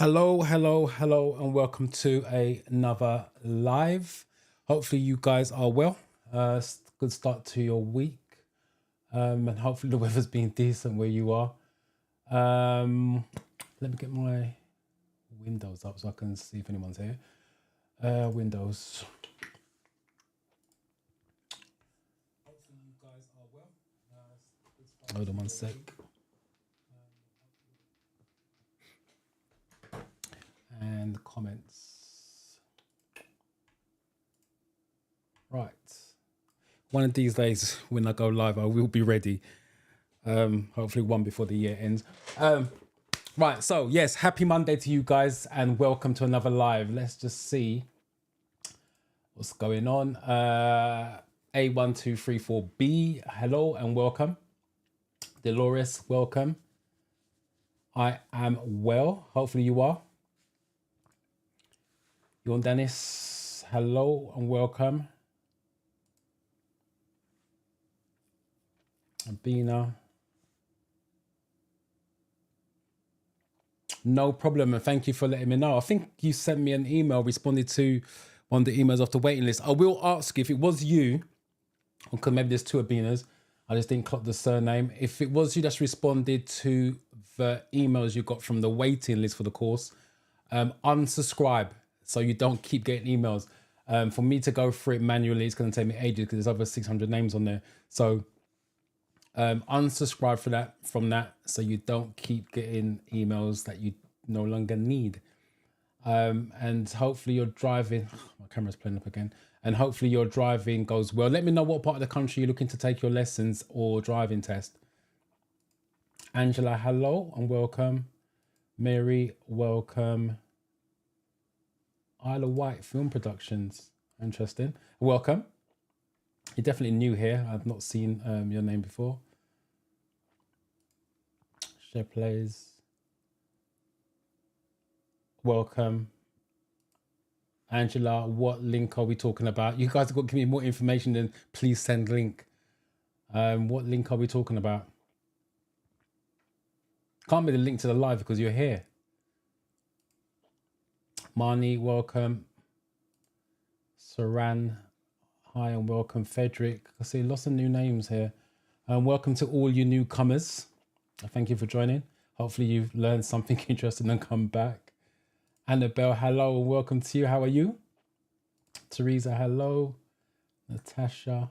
Hello, hello, hello, and welcome to another live. Hopefully, you guys are well. Good start to your week, and hopefully the weather's been decent where you are. Let me get my windows up so I can see if anyone's here. Windows. Hopefully, you guys are well. Hold on one sec. And comments. Right. One of these days when I go live, I will be ready. Hopefully one before the year ends. Right, so yes, happy Monday to you guys and welcome to another live. Let's just see what's going on. A1234B, hello and welcome. Dolores, welcome. I am well, hopefully you are. Yon Dennis, hello and welcome. Abina. No problem, and thank you for letting me know. I think you sent me an email, responded to one of the emails off the waiting list. I will ask if it was you, because maybe there's two Abinas. I just didn't clock the surname. If it was you that's responded to the emails you got from the waiting list for the course, unsubscribe so you don't keep getting emails. For me to go through it manually, it's going to take me ages because there's over 600 names on there. So unsubscribe from that so you don't keep getting emails that you no longer need. And hopefully you're driving. My camera's playing up again. And hopefully your driving goes well. Let me know what part of the country you're looking to take your lessons or driving test. Angela, hello and welcome. Mary, welcome. Isle of Wight Film Productions. Interesting. Welcome. You're definitely new here. I've not seen your name before. Share plays. Welcome. Angela, what link are we talking about? You guys have got to give me more information than please send link. What link are we talking about? Can't be the link to the live because you're here. Marnie, welcome. Saran, hi and welcome. Frederick, I see lots of new names here. Welcome to all you newcomers. Thank you for joining. Hopefully you've learned something interesting and come back. Annabelle, hello and welcome to you. How are you? Teresa, hello. Natasha.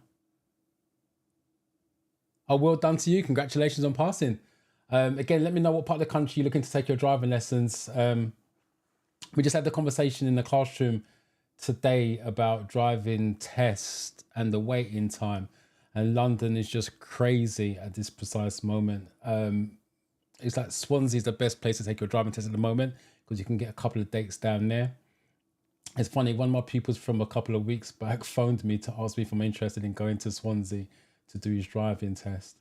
Oh, well done to you. Congratulations on passing. Again, let me know what part of the country you're looking to take your driving lessons. We just had the conversation in the classroom today about driving test and the waiting time. And London is just crazy at this precise moment. It's like Swansea is the best place to take your driving test at the moment because you can get a couple of dates down there. It's funny, one of my pupils from a couple of weeks back phoned me to ask me if I'm interested in going to Swansea to do his driving test.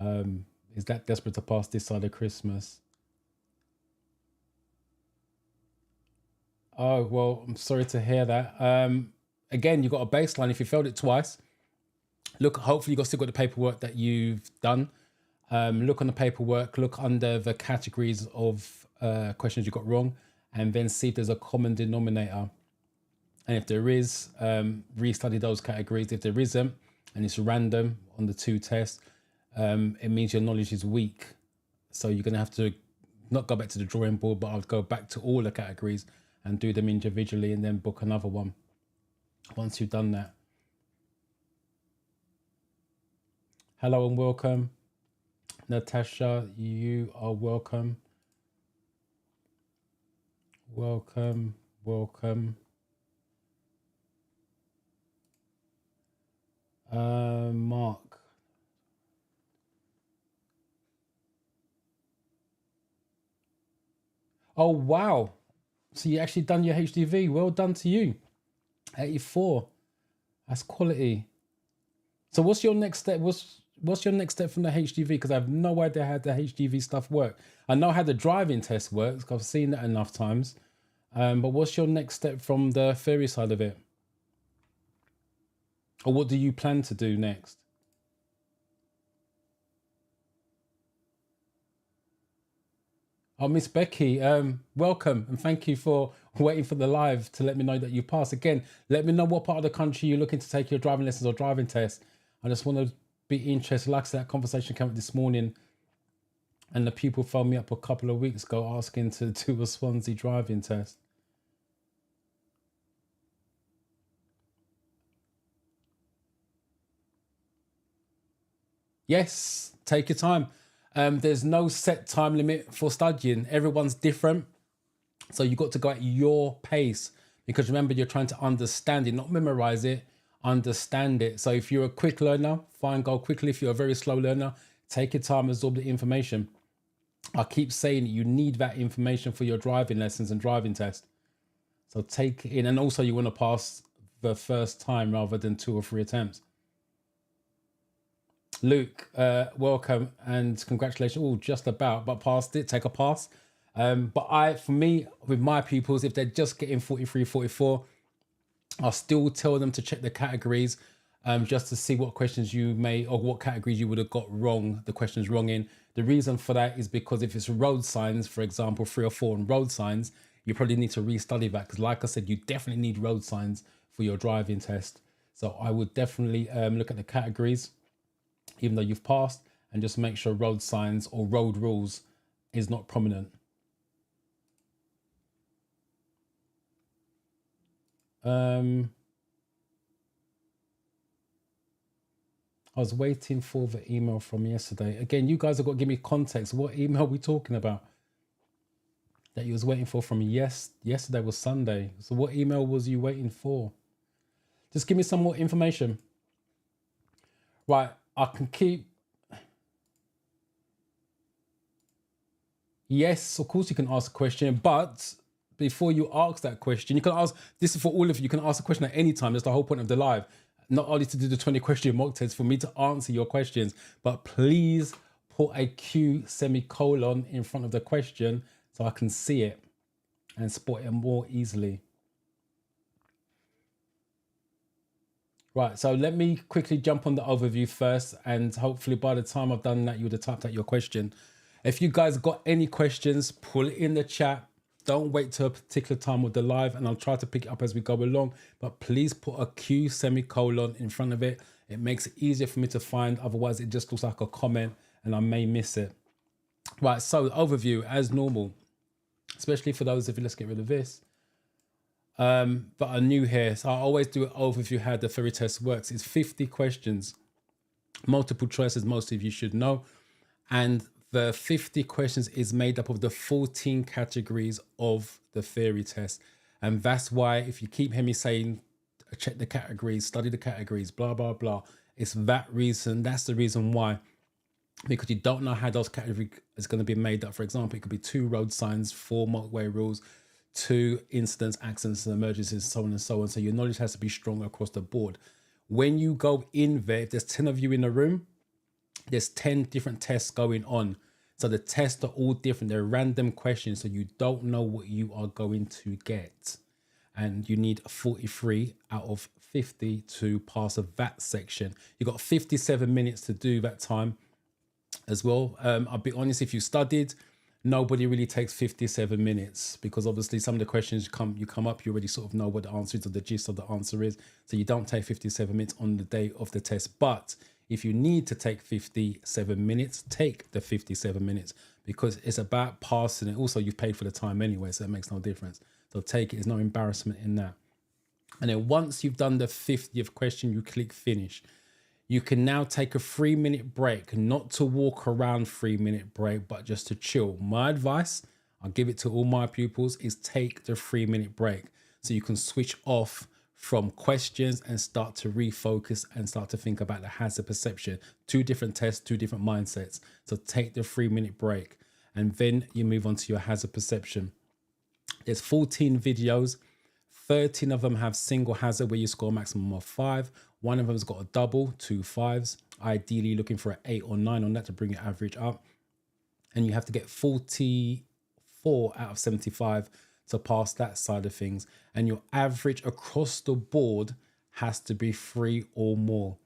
Is that desperate to pass this side of Christmas? Oh, well, I'm sorry to hear that. Again, you've got a baseline. If you failed it twice, look, hopefully you've still got the paperwork that you've done. Look on the paperwork, look under the categories of questions you got wrong, and then see if there's a common denominator. And if there is, restudy those categories. If there isn't, and it's random on the two tests, it means your knowledge is weak. So you're going to have to not go back to the drawing board, but I'll go back to all the categories and do them individually and then book another one once you've done that. Hello and welcome. Natasha, you are welcome. Welcome, welcome. Mark. Oh, wow. So you actually done your HDV. Well done to you. 84. That's quality. So what's your next step? What's your next step from the HDV? Because I have no idea how the HDV stuff work. I know how the driving test works because I've seen that enough times. But what's your next step from the theory side of it? Or what do you plan to do next? Oh, Miss Becky, welcome and thank you for waiting for the live to let me know that you passed. Again, let me know what part of the country you're looking to take your driving lessons or driving test. I just want to be interested. Like I said, that conversation came up this morning and the people phoned me up a couple of weeks ago asking to do a Swansea driving test. Yes, take your time. There's no set time limit for studying. Everyone's different. So you've got to go at your pace because remember, you're trying to understand it, not memorize it, understand it. So if you're a quick learner, fine, go quickly. If you're a very slow learner, take your time, absorb the information. I keep saying you need that information for your driving lessons and driving test. So take it in. And also you want to pass the first time rather than 2 or 3 attempts. Luke, welcome and congratulations. Oh, just about, but passed it. Take a pass. But for me, with my pupils, if they're just getting 43, 44, I'll still tell them to check the categories just to see what questions you may, or what categories you would have got wrong, the questions wrong in. The reason for that is because if it's road signs, for example, 3 or 4 on road signs, you probably need to restudy that. Because like I said, you definitely need road signs for your driving test. So I would definitely look at the categories, even though you've passed, and just make sure road signs or road rules is not prominent. I was waiting for the email from yesterday. Again, you guys have got to give me context. What email are we talking about that you was waiting for from yesterday was Sunday. So what email was you waiting for? Just give me some more information. Right, I can keep. Yes, of course you can ask a question, but before you ask that question, you can ask, this is for all of you, you can ask a question at any time. That's the whole point of the live. Not only to do the 20 question mock test, for me to answer your questions, but please put a Q semicolon in front of the question so I can see it and spot it more easily. Right, so let me quickly jump on the overview first, and hopefully by the time I've done that, you would have typed out your question. If you guys got any questions, pull it in the chat. Don't wait till a particular time of the live, and I'll try to pick it up as we go along. But please put a Q semicolon in front of it. It makes it easier for me to find. Otherwise, it just looks like a comment, and I may miss it. Right, so overview as normal, especially for those of you, let's get rid of this, that are new here. So I always do an overview how the theory test works. It's 50 questions, multiple choice, as most of you should know. And the 50 questions is made up of the 14 categories of the theory test. And that's why if you keep hearing me saying, check the categories, study the categories, blah, blah, blah, it's that reason. That's the reason why. Because you don't know how those categories is going to be made up. For example, it could be 2 road signs, 4 motorway rules, 2 incidents, accidents and emergencies, so on and so on. So your knowledge has to be strong across the board. When you go in there, if there's 10 of you in a room, there's 10 different tests going on. So the tests are all different. They're random questions. So you don't know what you are going to get. And you need 43 out of 50 to pass a VAT section. You've got 57 minutes to do that time as well. I'll be honest, if you studied, nobody really takes 57 minutes because obviously some of the questions you come up, you already sort of know what the answer is or the gist of the answer is. So you don't take 57 minutes on the day of the test. But if you need to take 57 minutes, take the 57 minutes because it's about passing it. Also, you've paid for the time anyway, so it makes no difference. So take it. There's no embarrassment in that. And then once you've done the 50th question, you click finish. You can now take a 3-minute break, not to walk around 3-minute break, but just to chill. My advice, I'll give it to all my pupils, is take the 3-minute break so you can switch off from questions and start to refocus and start to think about the hazard perception. 2 different tests, 2 different mindsets. So take the 3-minute break and then you move on to your hazard perception. There's 14 videos. 13 of them have single hazard where you score a maximum of 5. One of them has got a double, 2 5s. Ideally looking for an 8 or 9 on that to bring your average up. And you have to get 44 out of 75 to pass that side of things. And your average across the board has to be 3 or more.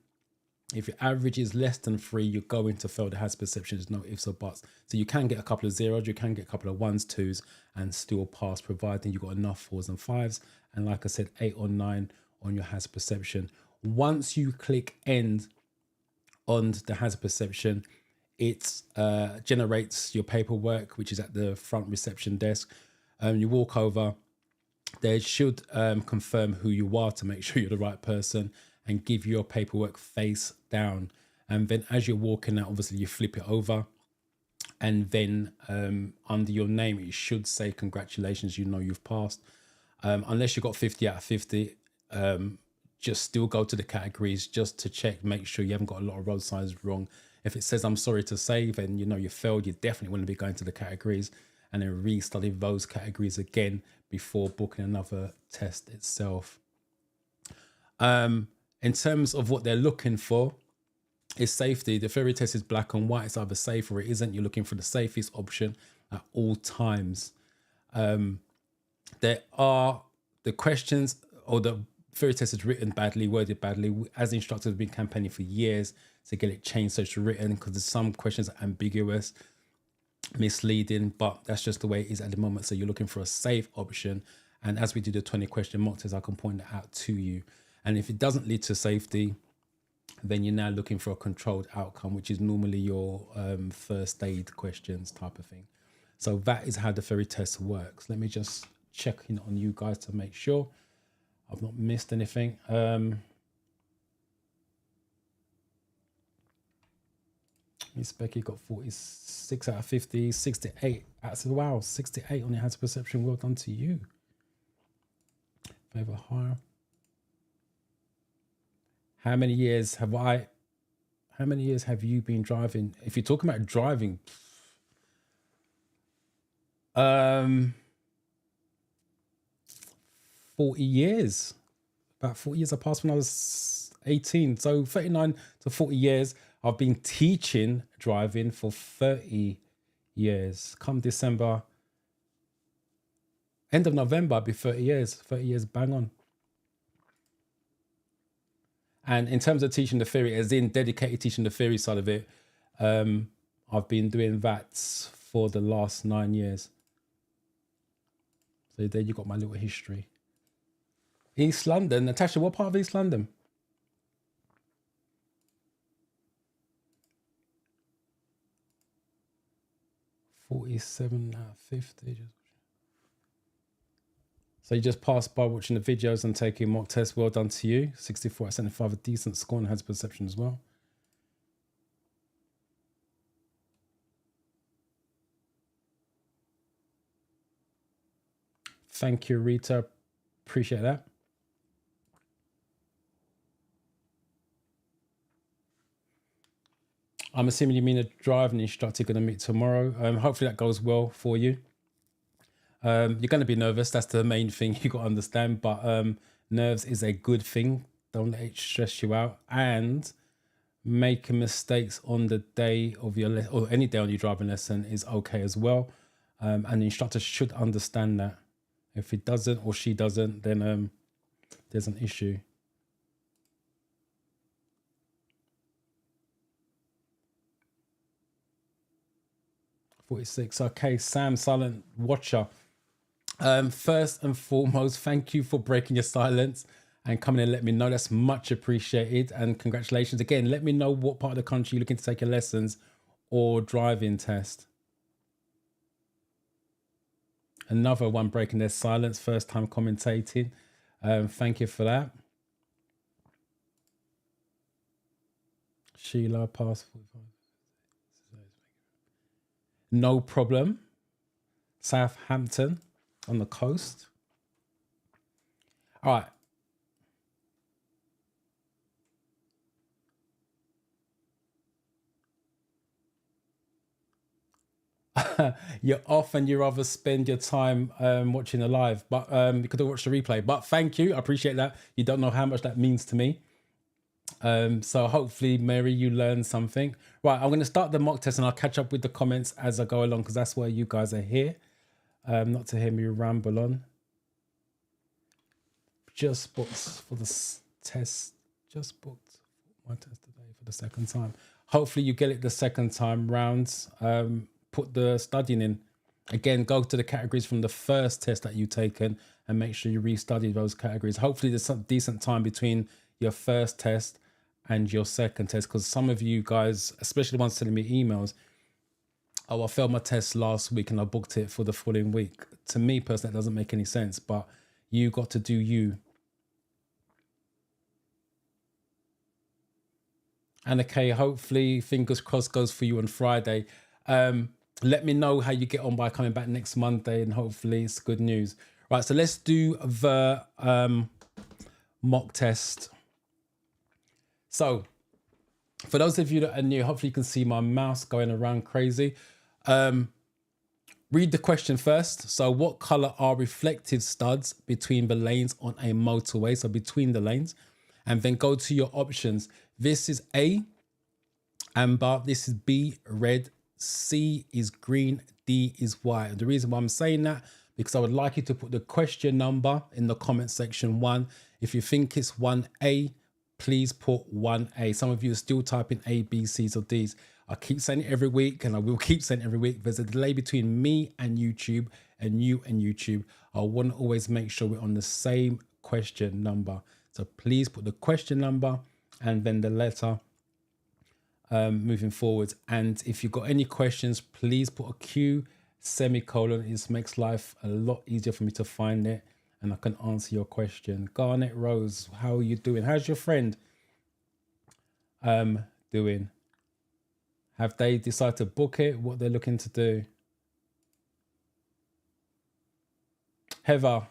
If your average is less than 3, you're going to fail the hazard perception. There's no ifs or buts. So you can get a couple of zeros, you can get a couple of 1s, 2s, and still pass, providing you've got enough 4s and 5s. And like I said, 8 or 9 on your hazard perception. Once you click end on the hazard perception, it generates your paperwork, which is at the front reception desk. You walk over, they should confirm who you are to make sure you're the right person and give you your paperwork face down. And then as you're walking out, obviously you flip it over, and then under your name, it should say congratulations, you know you've passed. Unless you got 50 out of 50, just still go to the categories just to check, make sure you haven't got a lot of road signs wrong. If it says I'm sorry to say, then you know you failed. You definitely want to be going to the categories and then restudying those categories again before booking another test itself. In terms of what they're looking for, is safety. The theory test is black and white. It's either safe or it isn't. You're looking for the safest option at all times. There are the questions, or the theory test is written badly, worded badly. As instructors, we've been campaigning for years to get it changed so it's written, because there's some questions are ambiguous, misleading, but that's just the way it is at the moment. So you're looking for a safe option. And as we do the 20 question mock test, I can point that out to you. And if it doesn't lead to safety, then you're now looking for a controlled outcome, which is normally your first aid questions type of thing. So that is how the theory test works. Let me just check in on you guys to make sure I've not missed anything. Miss Becky got 46 out of 50, 68. Wow, 68 on your hazard perception. Well done to you. Favor higher. How many years have you been driving? If you're talking about driving, 40 years. About 40 years. I passed when I was 18. So 39 to 40 years. I've been teaching driving for 30 years. Come December, end of November, I'll be 30 years. 30 years, bang on. And in terms of teaching the theory, as in dedicated teaching the theory side of it, I've been doing that for the last 9 years. So there you got my little history. East London. Natasha, what part of East London? $47 out of 50. So you just passed by watching the videos and taking mock tests. Well done to you. 64 out of 75, a decent score, and has perception as well. Thank you, Rita. Appreciate that. I'm assuming you mean a driving instructor you're going to meet tomorrow. Hopefully that goes well for you. You're going to be nervous. That's the main thing you got to understand. But nerves is a good thing. Don't let it stress you out. And making mistakes on the day of your lesson, or any day on your driving lesson, is okay as well. And the instructor should understand that. If he doesn't or she doesn't, then there's an issue. $46. Okay, Sam, silent watcher. First and foremost, thank you for breaking your silence and coming and let me know. That's much appreciated, and congratulations again. Let me know what part of the country you're looking to take your lessons or driving test. Another one breaking their silence, first time commentating. Thank you for that. Sheila, past 45. No problem. Southampton on the coast. All right. You're off and you rather spend your time watching the live, but you could have watched the replay. But thank you. I appreciate that. You don't know how much that means to me. So hopefully, Mary, you learned something. Right, I'm going to start the mock test and I'll catch up with the comments as I go along, because that's why you guys are here. Not to hear me ramble on. Just booked for the test. Just booked my test today for the second time. Hopefully you get it the second time round. Put the studying in. Again, go to the categories from the first test that you've taken and make sure you restudy those categories. Hopefully there's some decent time between your first test and your second test, because some of you guys, especially the ones sending me emails, oh, I failed my test last week and I booked it for the following week. To me personally, that doesn't make any sense, but you got to do you. And okay, hopefully, fingers crossed, goes for you on Friday. Let me know how you get on by coming back next Monday, and hopefully it's good news. Right, so let's do the mock test. So for those of you that are new, hopefully you can see my mouse going around crazy. Read the question first. So what color are reflective studs between the lanes on a motorway? So between the lanes. And then go to your options. This is A, amber. This is B, red. C is green. D is white. And the reason why I'm saying that, because I would like you to put the question number in the comment section 1. If you think it's 1A, please put 1A. Some of you are still typing A, B, C's or D's. I keep saying it every week, and I will keep saying it every week. There's a delay between me and YouTube and you and YouTube. I want to always make sure we're on the same question number. So please put the question number and then the letter moving forward. And if you've got any questions, please put a Q semicolon. It makes life a lot easier for me to find it and I can answer your question. Garnet Rose, how are you doing? How's your friend doing? Have they decided to book it? What they're looking to do? Heather,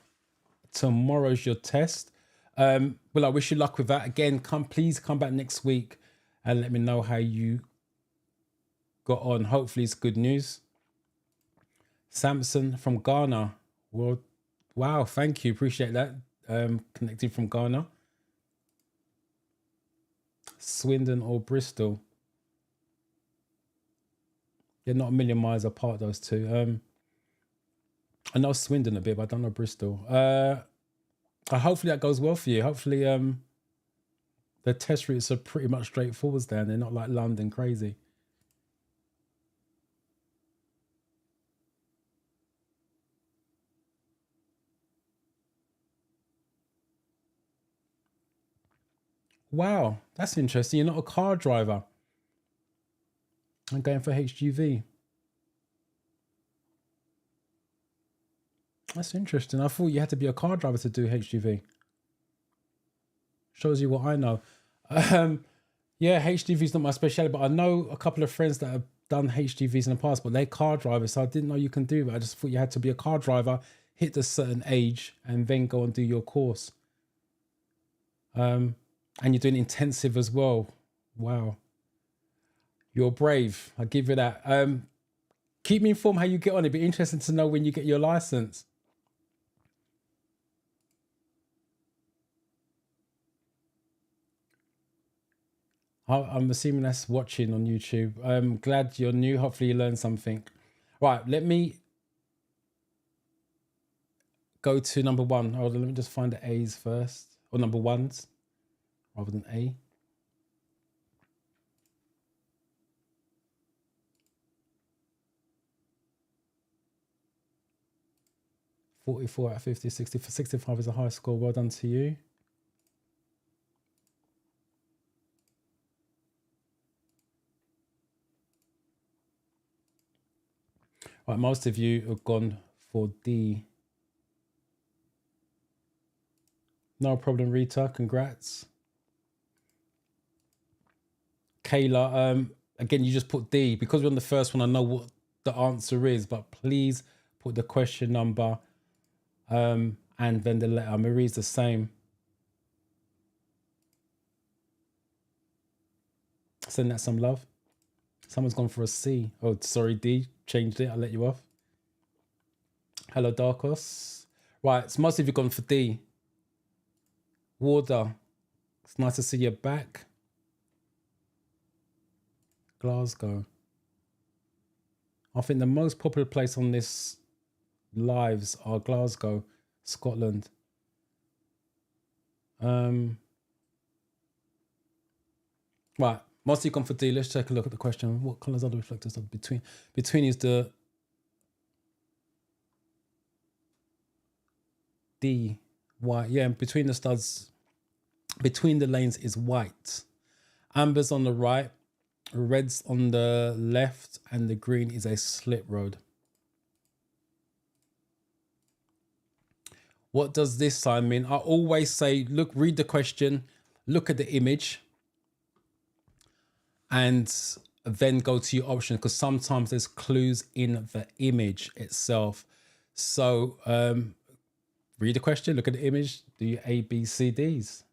tomorrow's your test. Well, I wish you luck with that. Again, please come back next week and let me know how you got on. Hopefully it's good news. Samson from Ghana. Well, wow, thank you. Appreciate that. Connecting from Ghana. Swindon or Bristol. They're not a million miles apart, those two. I know Swindon a bit, but I don't know Bristol. Hopefully that goes well for you. Hopefully the test routes are pretty much straightforward there. They're not like London crazy. Wow, that's interesting. You're not a car driver. I'm going for HGV. That's interesting. I thought you had to be a car driver to do HGV. Shows you what I know. Yeah, HGV is not my specialty, but I know a couple of friends that have done HGVs in the past, but they're car drivers, so I didn't know you can do that. I just thought you had to be a car driver, hit a certain age, and then go and do your course. And you're doing intensive as well. Wow. You're brave. I'll give you that. Keep me informed how you get on. It'd be interesting to know when you get your license. I'm assuming that's watching on YouTube. I'm glad you're new. Hopefully you learned something. Right, let me go to number 1. Hold on, let me just find the A's first. Or number 1s rather than A. .44 out of 50, 65 is a high score. Well done to you. Right, most of you have gone for D. No problem, Rita. Congrats. Kayla, again, you just put D. Because we're on the first one, I know what the answer is, but please put the question number and then the letter. Marie's the same. Send that some love. Someone's gone for a C. Oh, sorry, D. Changed it. I'll let you off. Hello, Darkos. Right, so most of you gone for D. Warder. It's nice to see you back. Glasgow. I think the most popular place on this lives are Glasgow, Scotland. Right, Mostly gone for D. Let's take a look at the question. What colours are the reflectors of between? Between is the D, white. Yeah, between the studs, between the lanes is white. Amber's on the right, red's on the left, and the green is a slip road. What does this sign mean? I always say, look, read the question, look at the image, and then go to your option, because sometimes there's clues in the image itself. So read the question, look at the image, do your A, B, C, Ds.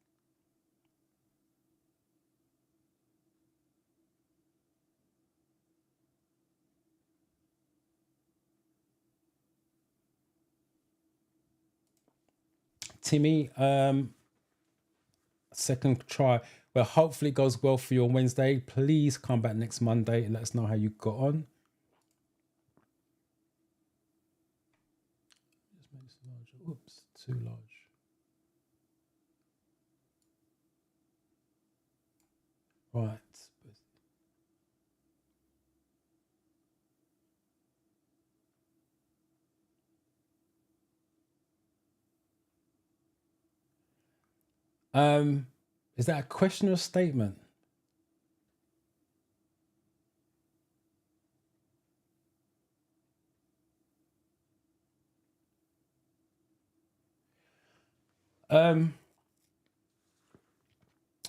Timmy, second try. Well, hopefully it goes well for you on Wednesday. Please come back next Monday and let us know how you got on. Just make this larger. Oops, too large. Right. Is that a question or a statement?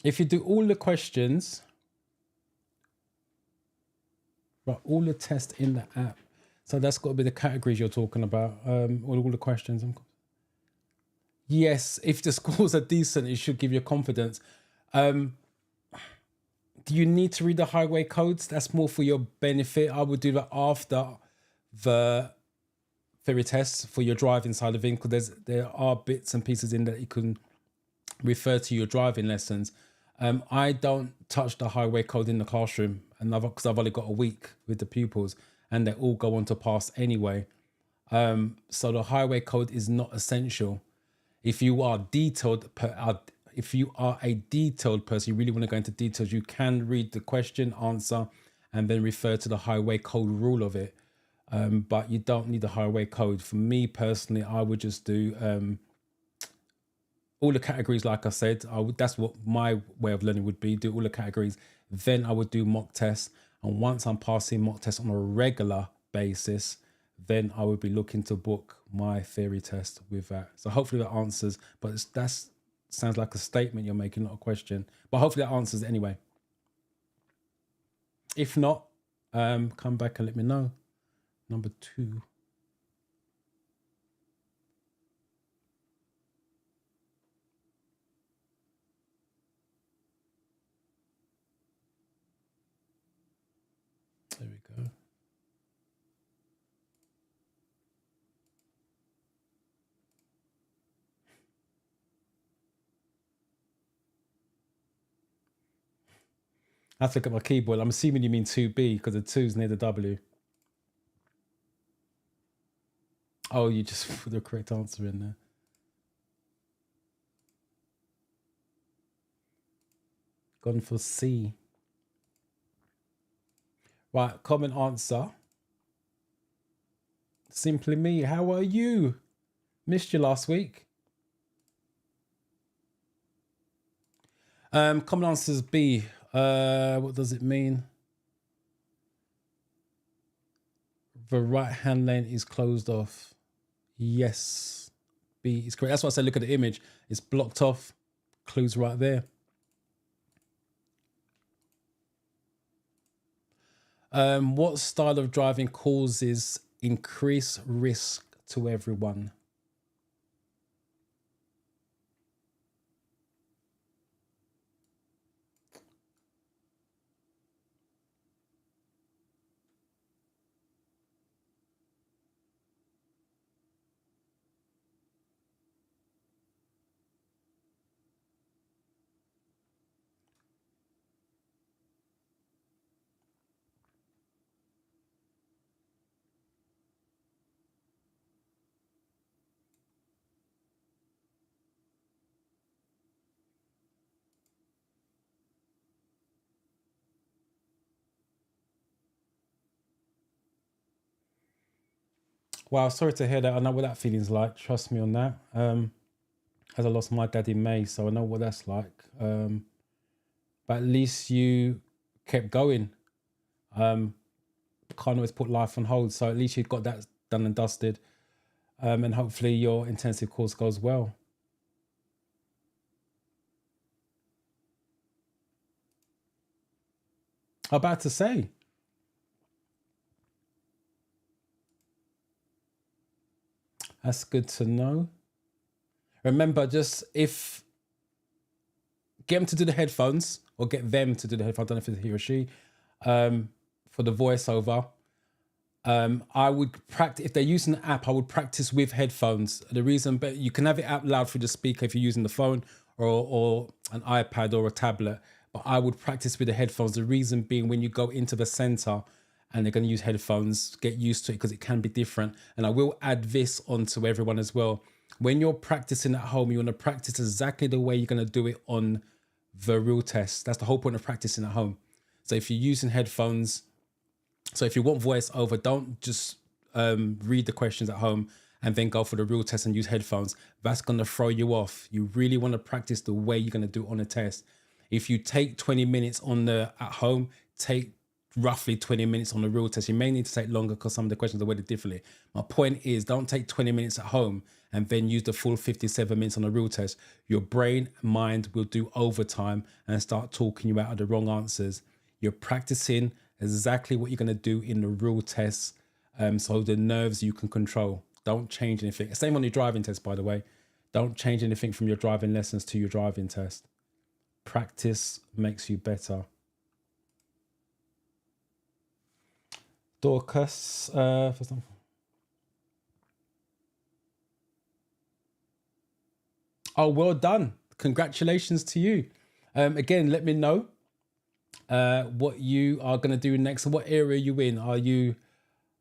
If you do all the questions, right, all the tests in the app, so that's got to be the categories you're talking about. All the questions. Yes, if the scores are decent, it should give you confidence. Do you need to read the highway codes? That's more for your benefit. I would do that after the theory tests for your driving side of it, because there are bits and pieces in that you can refer to your driving lessons. I don't touch the highway code in the classroom, and because I've only got a week with the pupils, and they all go on to pass anyway. So the highway code is not essential. If you are detailed, if you are a detailed person, you really want to go into details, you can read the question, answer, and then refer to the highway code rule of it. But you don't need the highway code. For me personally, I would just do all the categories. Like I said, that's what my way of learning would be. Do all the categories. Then I would do mock tests. And once I'm passing mock tests on a regular basis, then I would be looking to book my theory test with that. So hopefully that answers, but that sounds like a statement you're making, not a question. But hopefully that answers anyway. If not, come back and let me know. Number 2. There we go. I have to look at my keyboard. I'm assuming you mean 2B because the 2's near the W. Oh, you just put the correct answer in there. Gone for C. Right, common answer. Simply me. How are you? Missed you last week. Common answer is B. What does it mean? The right-hand lane is closed off. Yes. B is correct. That's why I say look at the image. It's blocked off. Clues right there. What style of driving causes increased risk to everyone? Wow, sorry to hear that. I know what that feeling's like. Trust me on that. As I lost my dad in May, so I know what that's like. But at least you kept going. Can't always put life on hold. So at least you got that done and dusted. And hopefully your intensive course goes well. I'm about to say. That's good to know. Remember, just if get them to do the headphones or get them to do the headphones, I don't know if it's he or she, for the voiceover. I would practice, if they're using the app, I would practice with headphones. The reason, but you can have it out loud through the speaker if you're using the phone or an iPad or a tablet. But I would practice with the headphones. The reason being, when you go into the center and they're going to use headphones, get used to it because it can be different. And I will add this onto everyone as well. When you're practicing at home, you want to practice exactly the way you're going to do it on the real test. That's the whole point of practicing at home. So if you're using headphones, so if you want voiceover, don't just read the questions at home and then go for the real test and use headphones. That's going to throw you off. You really want to practice the way you're going to do it on a test. If you take 20 minutes on the at home, take roughly 20 minutes on the real test. You may need to take longer because some of the questions are worded differently. My point is, don't take 20 minutes at home and then use the full 57 minutes on the real test. Your brain, mind will do overtime and start talking you out of the wrong answers. You're practicing exactly what you're going to do in the real test, so the nerves you can control. Don't change anything. Same on your driving test, by the way. Don't change anything from your driving lessons to your driving test. Practice makes you better. Dorcas, for some. Oh, well done. Congratulations to you. Again, let me know what you are going to do next. What area are you in? Are you,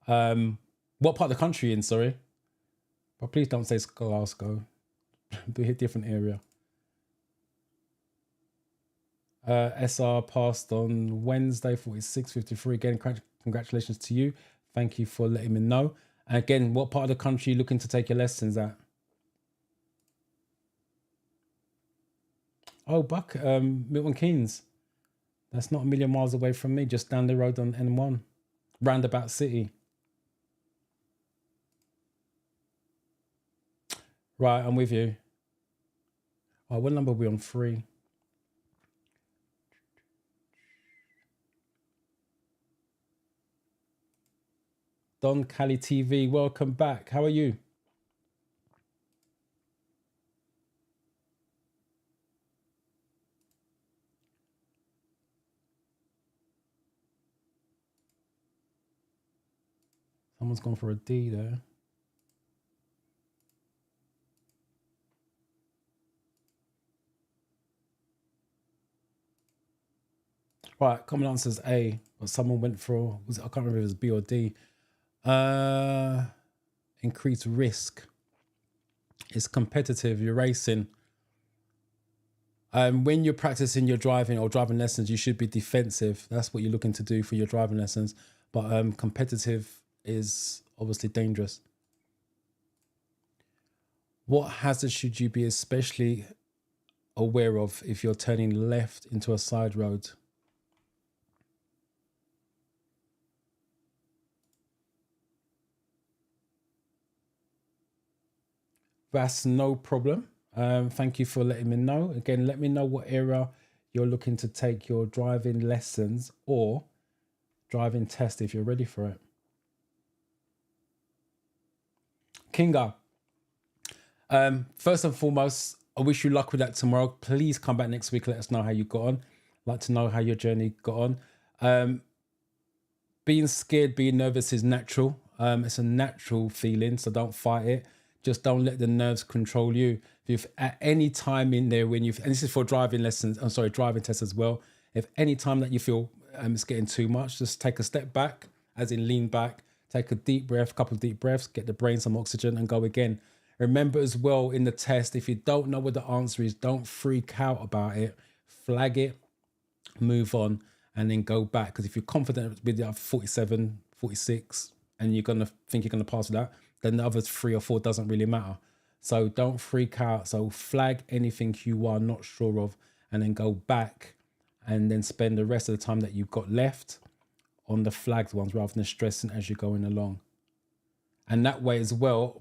what part of the country are you in, sorry? But please don't say Glasgow. Be a different area. SR passed on Wednesday, 46.53. Again, congratulations to you. Thank you for letting me know. And again, what part of the country are you looking to take your lessons at? Oh, Buck, Milton Keynes. That's not a million miles away from me, just down the road on N1. Roundabout City. Right, I'm with you. Oh, what number are we on? 3. Don Cali TV, welcome back. How are you? Someone's gone for a D there. Right, common answer is A, but someone went for, I can't remember if it was B or D. Increased risk. It's competitive, you're racing. When you're practicing your driving or driving lessons, you should be defensive. That's what you're looking to do for your driving lessons. But competitive is obviously dangerous. What hazards should you be especially aware of if you're turning left into a side road? That's no problem. Thank you for letting me know. Again, let me know what area you're looking to take your driving lessons or driving test if you're ready for it. Kinga, first and foremost, I wish you luck with that tomorrow. Please come back next week. Let us know how you got on. I'd like to know how your journey got on. Being scared, being nervous is natural. It's a natural feeling, so don't fight it. Just don't let the nerves control you. If at any time in there when and this is for driving lessons, I'm sorry, driving tests as well. If any time that you feel it's getting too much, just take a step back, as in lean back, take a deep breath, couple of deep breaths, get the brain some oxygen and go again. Remember as well in the test, if you don't know what the answer is, don't freak out about it. Flag it, move on, and then go back. Because if you're confident with 47, 46, and you're going to think you're going to pass with that, then the other 3 or 4 doesn't really matter. So don't freak out. So flag anything you are not sure of, and then go back and then spend the rest of the time that you've got left on the flagged ones rather than stressing as you're going along. And that way as well,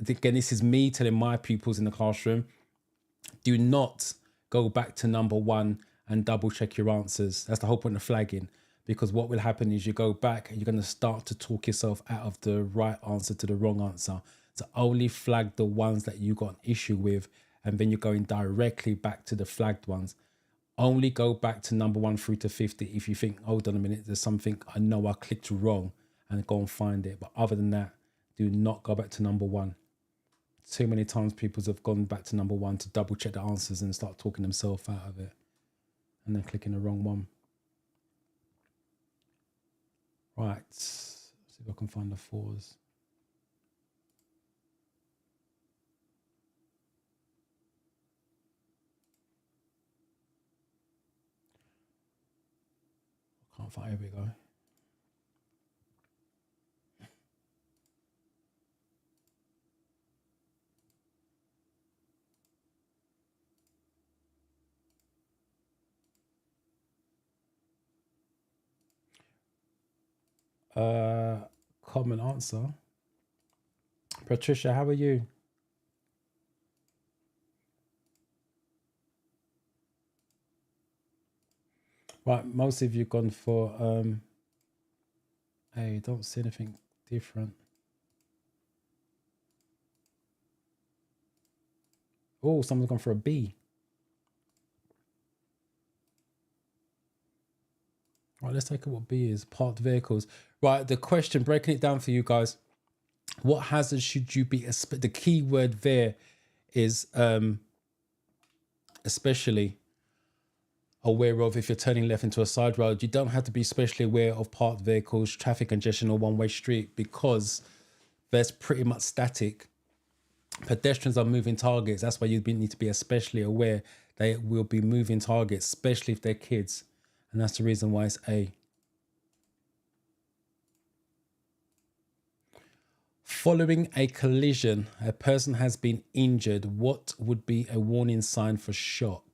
again, this is me telling my pupils in the classroom, do not go back to number 1 and double check your answers. That's the whole point of flagging, because what will happen is you go back and you're going to start to talk yourself out of the right answer to the wrong answer. So only flag the ones that you got an issue with, and then you're going directly back to the flagged ones. Only go back to number 1 through to 50 if you think, hold on a minute, there's something I know I clicked wrong, and go and find it. But other than that, do not go back to number 1. Too many times people have gone back to number 1 to double check the answers and start talking themselves out of it, and then clicking the wrong one. Right, let's see if I can find the 4s. Can't find, here we go. Common answer. Patricia, how are you? Right, most of you gone for A. Don't see anything different. Oh, someone's gone for a B. Right, let's take a what B is. Parked vehicles. Right, the question, breaking it down for you guys. What hazards should you be, the key word there is especially aware of if you're turning left into a side road. You don't have to be especially aware of parked vehicles, traffic congestion, or one-way street, because that's pretty much static. Pedestrians are moving targets. That's why you need to be especially aware they will be moving targets, especially if they're kids. And that's the reason why it's A. Following a collision, a person has been injured. What would be a warning sign for shock?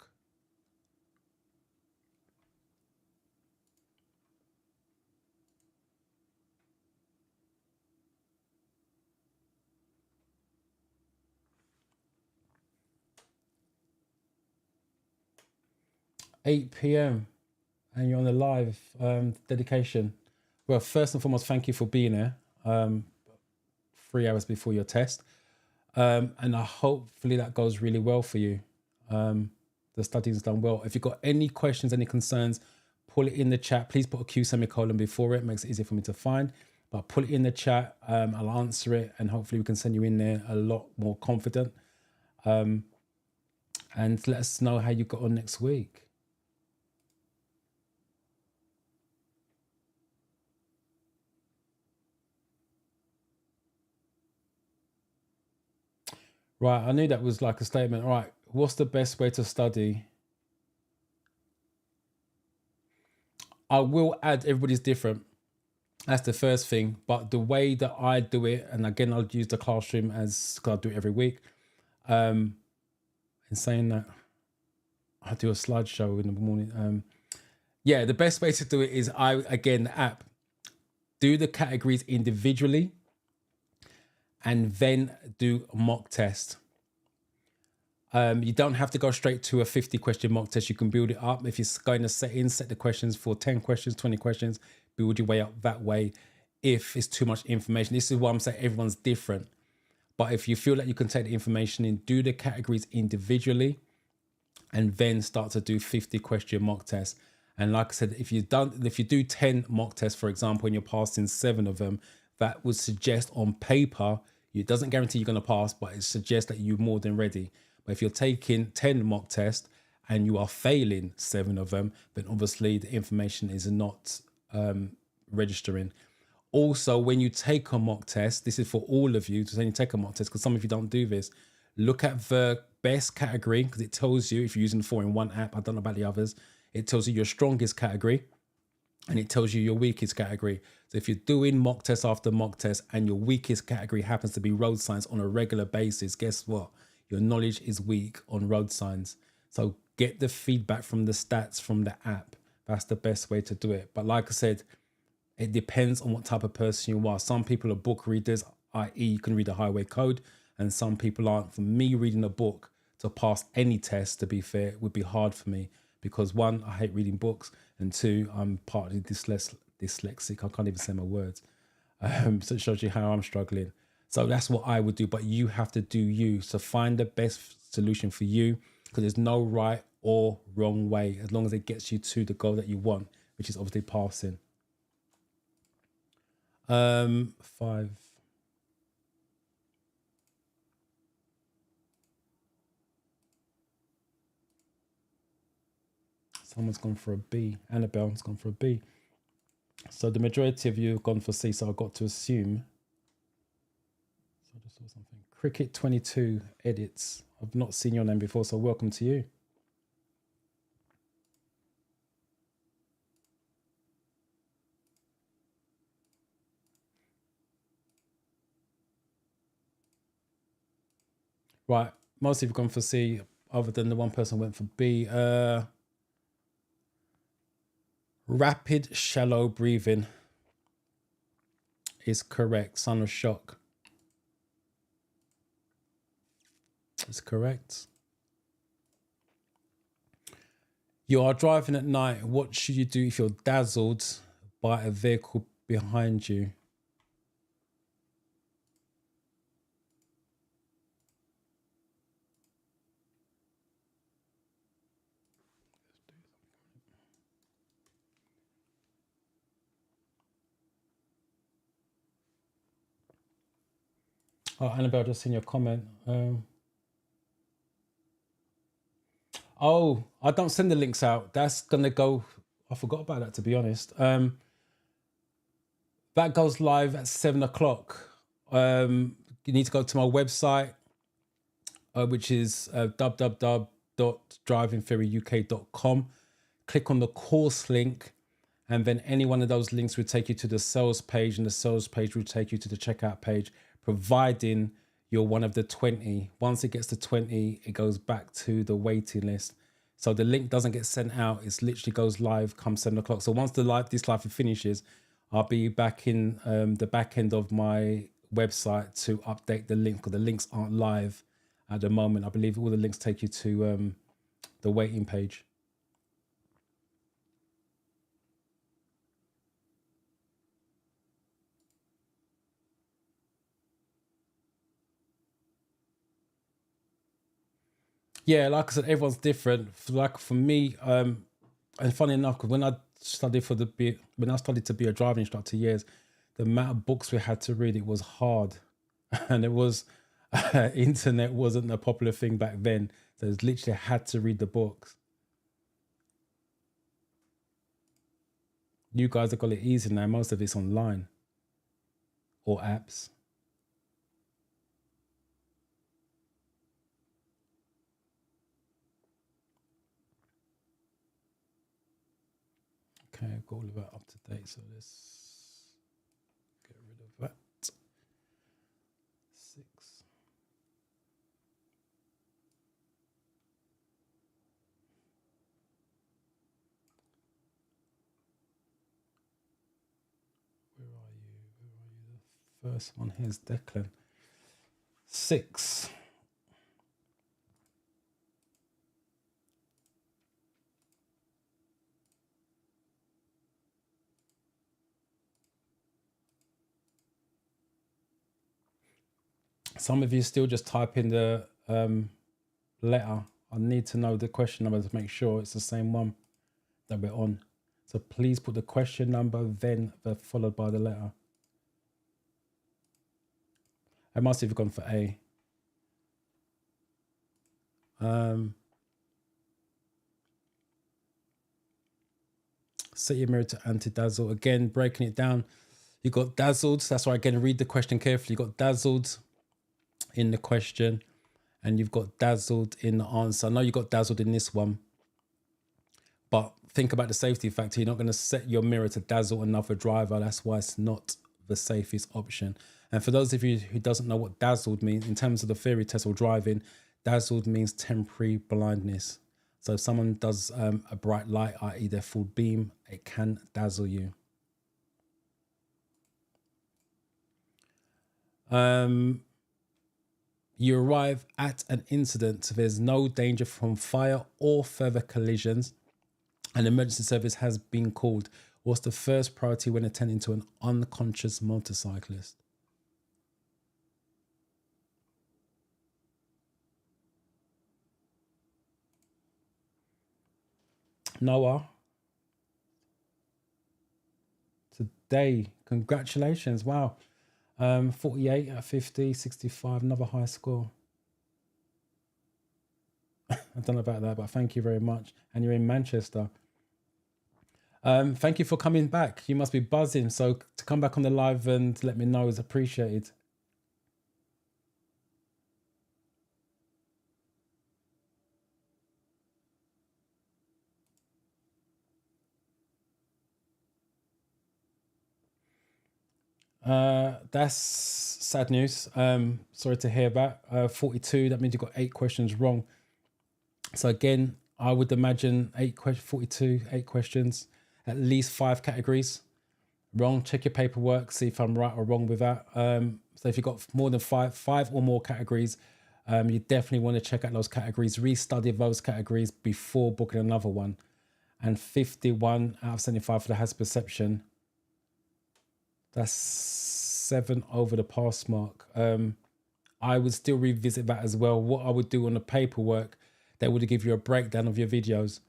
(8 p.m) and you're on the live dedication. Well, first and foremost, thank you for being here 3 hours before your test. And hopefully that goes really well for you. The studying's done well. If you've got any questions, any concerns, pull it in the chat. Please put a Q semicolon before it. Makes it easier for me to find. But put it in the chat. I'll answer it, and hopefully we can send you in there a lot more confident. And let us know how you got on next week. Right, I knew that was like a statement. All right, what's the best way to study? I will add, everybody's different. That's the first thing. But the way that I do it, and again, I'll use the classroom as, because I do it every week. In saying that, I do a slideshow in the morning. Yeah, the best way to do it is, the app, do the categories individually, and then do a mock test. You don't have to go straight to a 50-question mock test. You can build it up. If you're going to set the questions for 10 questions, 20 questions, build your way up that way. If it's too much information, this is why I'm saying everyone's different. But if you feel like you can take the information in, do the categories individually, and then start to do 50-question mock tests. And like I said, if you do 10 mock tests, for example, and you're passing 7 of them, that would suggest on paper, it doesn't guarantee you're going to pass, but it suggests that you're more than ready. But if you're taking 10 mock tests and you are failing 7 of them, then obviously the information is not registering. Also, when you take a mock test, this is for all of you, to say you take a mock test, because some of you don't do this, look at the best category, because it tells you, if you're using the 4-in-1 app, I don't know about the others, it tells you your strongest category, and it tells you your weakest category. So if you're doing mock test after mock test and your weakest category happens to be road signs on a regular basis, guess what? Your knowledge is weak on road signs. So get the feedback from the stats from the app. That's the best way to do it. But like I said, it depends on what type of person you are. Some people are book readers, i.e. you can read a highway code, and some people aren't. For me, reading a book to pass any test, to be fair, would be hard for me because one, I hate reading books, and two, I'm partly dyslexic. I can't even say my words. So it shows you how I'm struggling. So that's what I would do, but you have to do you. So find the best solution for you, because there's no right or wrong way, as long as it gets you to the goal that you want, which is obviously passing. 5. Someone's gone for a B. Annabelle's gone for a B. So the majority of you have gone for C, so I've got to assume. So I just saw something. Cricket 22 edits. I've not seen your name before, so welcome to you. Right, most of you have gone for C, other than the one person went for B. Rapid, shallow breathing is correct. Son of shock is correct. You are driving at night. What should you do if you're dazzled by a vehicle behind you? Oh, Annabelle, just seen your comment. Oh, I don't send the links out. That's gonna go. I forgot about that, to be honest. That goes live at 7 o'clock. You need to go to my website, which is www.drivingferryuk.com. Click on the course link, and then any one of those links will take you to the sales page, and the sales page will take you to the checkout page, providing you're one of the 20. Once it gets to 20, it goes back to the waiting list. So the link doesn't get sent out. It literally goes live come 7 o'clock. So once this live finishes, I'll be back in the back end of my website to update the link, because the links aren't live at the moment. I believe all the links take you to the waiting page. Yeah, like I said, everyone's different. Like for me, and funny enough, because when I studied to be a driving instructor years, the amount of books we had to read, it was hard, and it was internet wasn't a popular thing back then, so it's literally had to read the books. You guys have got it easy now. Most of it's online or apps. Okay, I've got all of that up to date, so let's get rid of that. 6. Where are you? The first one here's Declan. 6. Some of you still just type in the letter. I need to know the question number to make sure it's the same one that we're on. So please put the question number, then followed by the letter. I must have gone for A. Set your mirror to anti-dazzle. Again, breaking it down. You got dazzled. That's why, again, read the question carefully. You got dazzled in the question, and you've got dazzled in the answer. I know you got dazzled in this one, but think about the safety factor. You're not going to set your mirror to dazzle another driver. That's why it's not the safest option. And for those of you who doesn't know what dazzled means, in terms of the theory test or driving, dazzled means temporary blindness. So if someone does a bright light, i.e. their full beam, it can dazzle you. You arrive at an incident. There's no danger from fire or further collisions. An emergency service has been called. What's the first priority when attending to an unconscious motorcyclist? Noah. Today, congratulations. Wow. 48 out of 50, 65, another high score. I don't know about that, but thank you very much. And you're in Manchester. Thank you for coming back. You must be buzzing. So to come back on the live and let me know is appreciated. That's sad news. Sorry to hear that. 42, that means you got 8 questions wrong. So again, I would imagine 42, 8 questions, at least 5 categories wrong. Check your paperwork, see if I'm right or wrong with that. So if you've got more than five or more categories, you definitely want to check out those categories, restudy those categories before booking another one. And 51 out of 75 for the hazard perception. That's 7 over the pass mark. I would still revisit that as well. What I would do on the paperwork, they would give you a breakdown of your videos.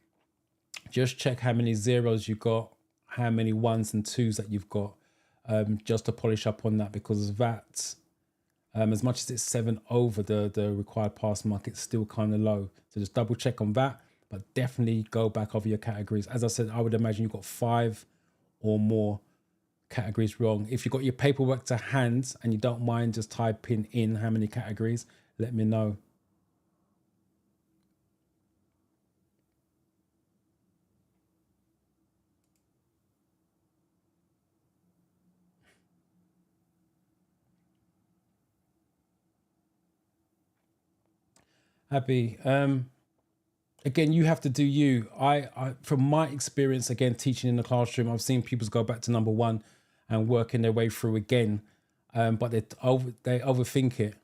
Just check how many zeros you got, how many 1s and 2s that you've got, just to polish up on that, because that, as much as it's 7 over the required pass mark, it's still kind of low. So just double check on that, but definitely go back over your categories. As I said, I would imagine you've got 5 or more categories wrong. If you've got your paperwork to hand and you don't mind just typing in how many categories, let me know. Abby, again, you have to do you. I from my experience, again, teaching in the classroom, I've seen pupils go back to number 1 and working their way through again, but they overthink it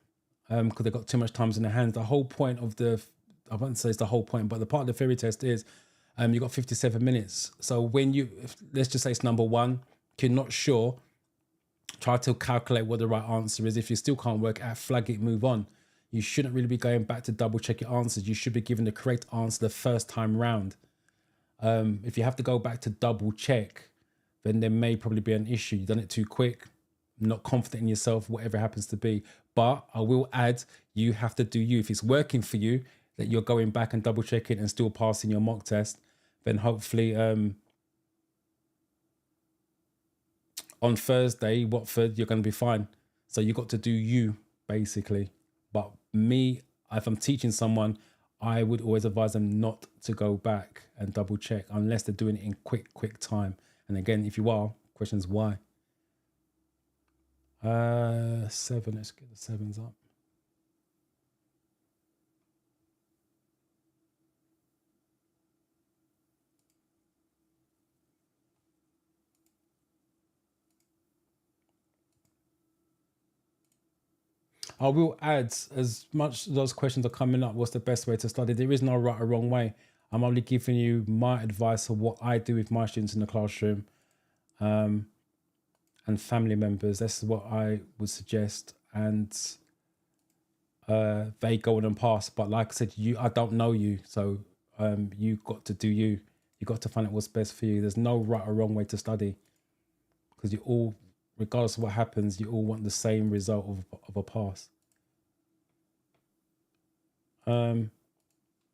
because they've got too much time in their hands. The whole point of I won't say it's the whole point, but the part of the theory test is you've got 57 minutes. So when let's just say it's number 1, if you're not sure, try to calculate what the right answer is. If you still can't work out, flag it, move on. You shouldn't really be going back to double check your answers. You should be given the correct answer the first time round. If you have to go back to double check, then there may probably be an issue. You've done it too quick, not confident in yourself, whatever it happens to be. But I will add, you have to do you. If it's working for you, that you're going back and double checking and still passing your mock test, then hopefully on Thursday, Watford, you're going to be fine. So you got to do you, basically. But me, if I'm teaching someone, I would always advise them not to go back and double check unless they're doing it in quick time. And again, if you are, questions why? 7, let's get the 7s up. I will add, as much as those questions are coming up, what's the best way to study? There is no right or wrong way. I'm only giving you my advice of what I do with my students in the classroom and family members. That's what I would suggest. And they go on and pass. But like I said, I don't know you. So you got to do you. You got to find out what's best for you. There's no right or wrong way to study. Because you all, regardless of what happens, you all want the same result of a pass.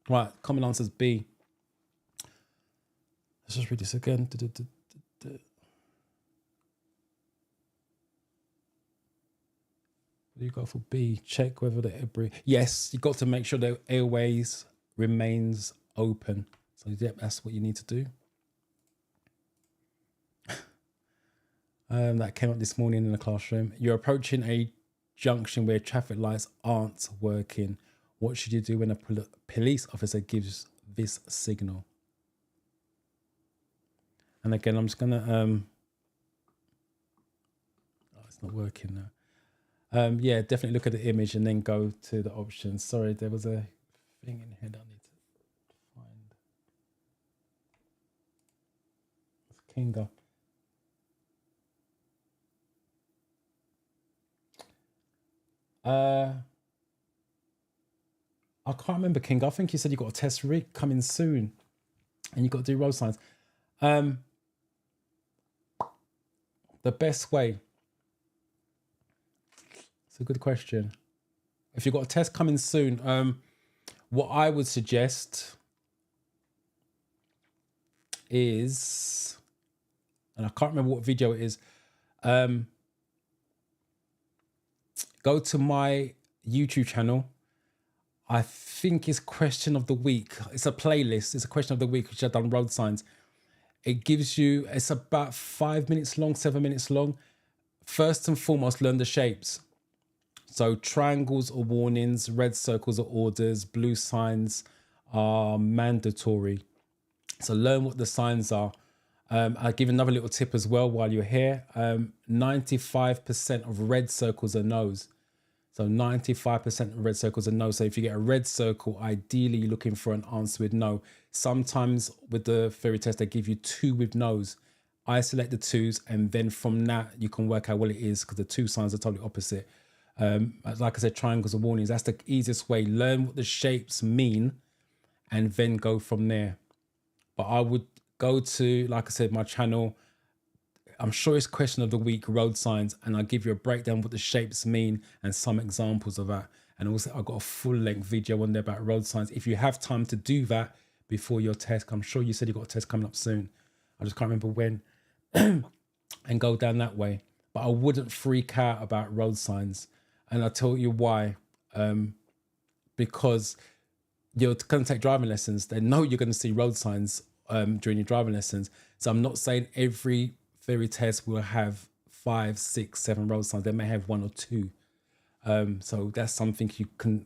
Right, common answer is B. Let's just read this again. You go for B. Check whether the air. Yes, you got to make sure the airways remains open. So yeah, that's what you need to do. that came up this morning in the classroom. You're approaching a junction where traffic lights aren't working. What should you do when a police officer gives this signal? And again, I'm just gonna oh, it's not working now. Yeah, definitely look at the image and then go to the options. Sorry, there was a thing in here that I need to find. It's Kinga. I can't remember, King. I think you said you got a test rig coming soon and you got to do road signs. The best way. It's a good question. If you've got a test coming soon, what I would suggest is, and I can't remember what video it is, go to my YouTube channel. I think it's question of the week. It's a playlist. It's a question of the week, which I've done road signs. It gives you, it's about 5 minutes long, 7 minutes long. First and foremost, learn the shapes. So triangles are warnings, red circles are orders, blue signs are mandatory. So learn what the signs are. I'll give another little tip as well while you're here. 95% of red circles are no's. So 95% of red circles are no. So if you get a red circle, ideally you're looking for an answer with no. Sometimes with the theory test, they give you 2 with no's. Isolate the 2's, and then from that, you can work out what it is, because the 2 signs are totally opposite. Like I said, triangles are warnings. That's the easiest way. Learn what the shapes mean and then go from there. But I would go to, like I said, my channel. I'm sure it's question of the week, road signs, and I'll give you a breakdown of what the shapes mean and some examples of that. And also I've got a full length video on there about road signs. If you have time to do that before your test, I'm sure you said you got a test coming up soon. I just can't remember when, and go down that way. But I wouldn't freak out about road signs. And I'll tell you why. Because you're going to take driving lessons. They know you're going to see road signs during your driving lessons. So I'm not saying every theory test will have 5, 6, 7 road signs. They may have 1 or 2. So that's something you can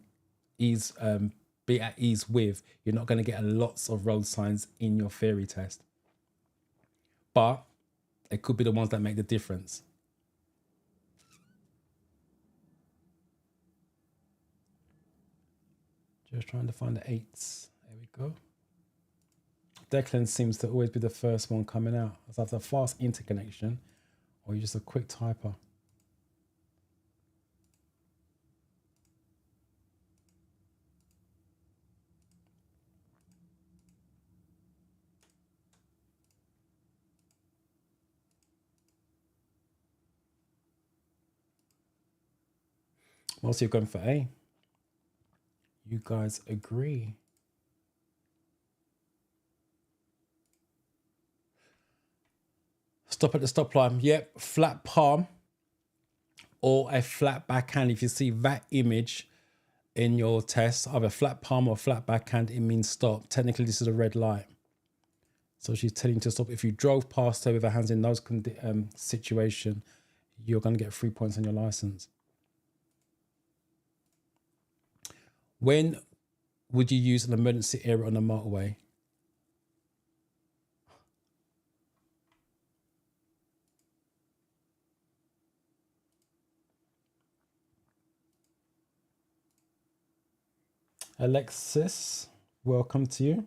be at ease with. You're not going to get lots of road signs in your theory test. But it could be the ones that make the difference. Just trying to find the 8s. There we go. Declan seems to always be the first one coming out. It's either a fast interconnection or you're just a quick typer. Most of you are going for A. You guys agree. Stop at the stop line. Yep, flat palm or a flat backhand. If you see that image in your test, either flat palm or flat backhand, it means stop. Technically, this is a red light. So she's telling you to stop. If you drove past her with her hands in those situation, you're going to get 3 points on your license. When would you use an emergency area on a motorway? Alexis, welcome to you.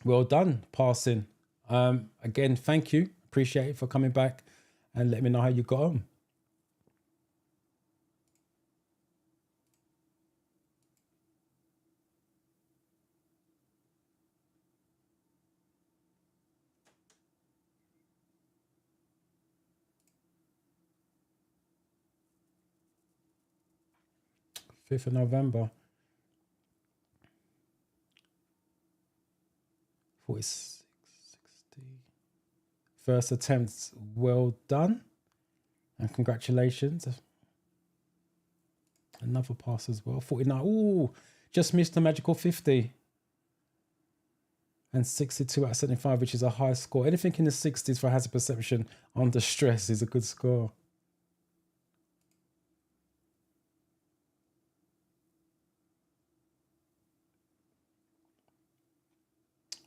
Well done, passing. Again, thank you. Appreciate it for coming back and let me know how you got on. Fifth of November. 46, 60. First attempt, well done. And congratulations. Another pass as well. 49. Ooh, just missed the magical 50. and 62 out of 75, which is a high score. Anything in the 60s for hazard perception under stress is a good score.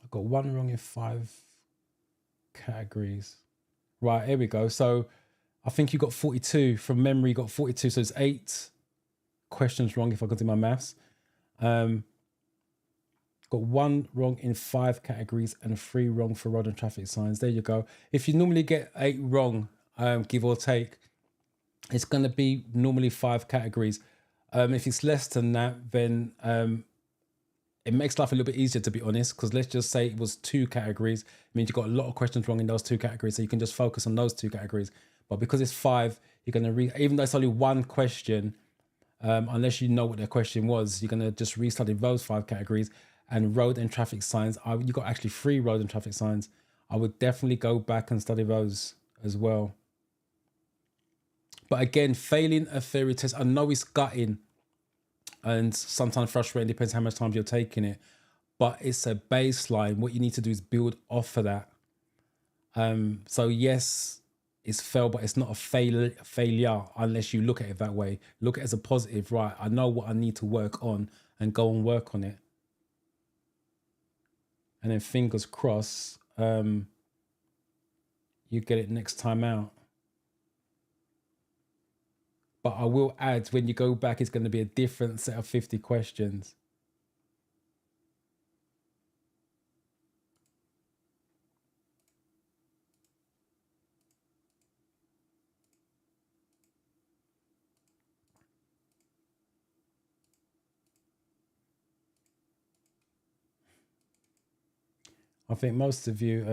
I've got 1 wrong in 5 categories. Right, here we go. So I think you got 42 from memory. You got 42, so it's 8 questions wrong if I can do my maths. Got 1 wrong in 5 categories and 3 wrong for road and traffic signs. There you go. If you normally get 8 wrong, give or take, it's going to be normally 5 categories. If it's less than that, then it makes life a little bit easier, to be honest, because let's just say it was 2 categories. It means you've got a lot of questions wrong in those 2 categories, so you can just focus on those 2 categories. But because it's 5, you're going to read, even though it's only 1 question, unless you know what the question was, you're going to just restudy those 5 categories. And road and traffic signs, you got actually 3 road and traffic signs. I would definitely go back and study those as well. But again, failing a theory test, I know it's gutting and sometimes frustrating, depends how much time you're taking it, but it's a baseline. What you need to do is build off of that. So yes, it's fail, but it's not a failure unless you look at it that way. Look at it as a positive, right? I know what I need to work on and go and work on it. And then fingers crossed, you get it next time out. But I will add, when you go back, it's going to be a different set of 50 questions. I think most of you,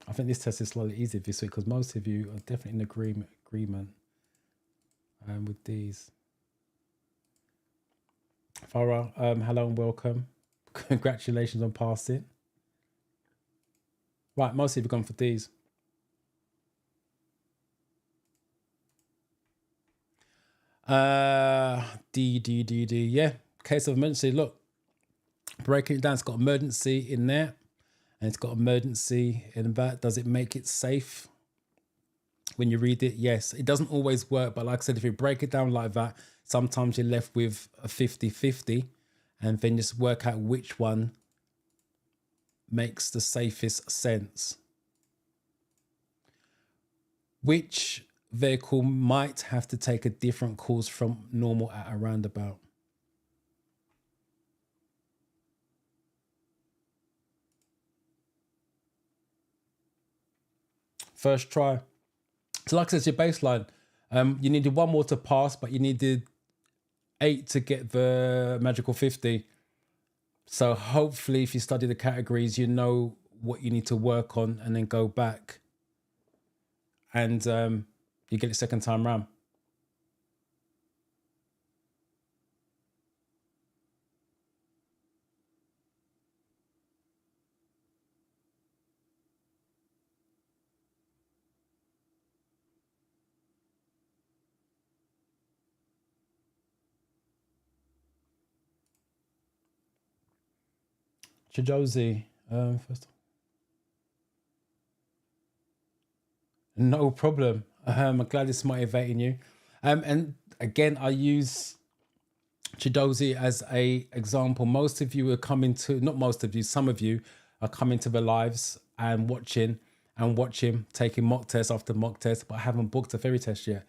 I think this test is slightly easier this week because most of you are definitely in agreement with these. Farah, hello and welcome. Congratulations on passing. Right, most of you have gone for these. D. Yeah, case of emergency. Look, breaking it down, it's got emergency in there. And it's got emergency in that. Does it make it safe when you read it? Yes. It doesn't always work, but like I said, if you break it down like that, sometimes you're left with a 50-50 and then just work out which one makes the safest sense. Which vehicle might have to take a different course from normal at a roundabout? First try. So like I said, it's your baseline. You needed 1 more to pass, but you needed 8 to get the magical 50. So hopefully if you study the categories, you know what you need to work on and then go back and you get it second time round. Chijozi, first. No problem. I'm glad it's motivating you. And again, I use Chidozi as a example. Most of you are coming to, not most of you, some of you are coming to the lives and watching, taking mock test after mock test, but haven't booked a theory test yet.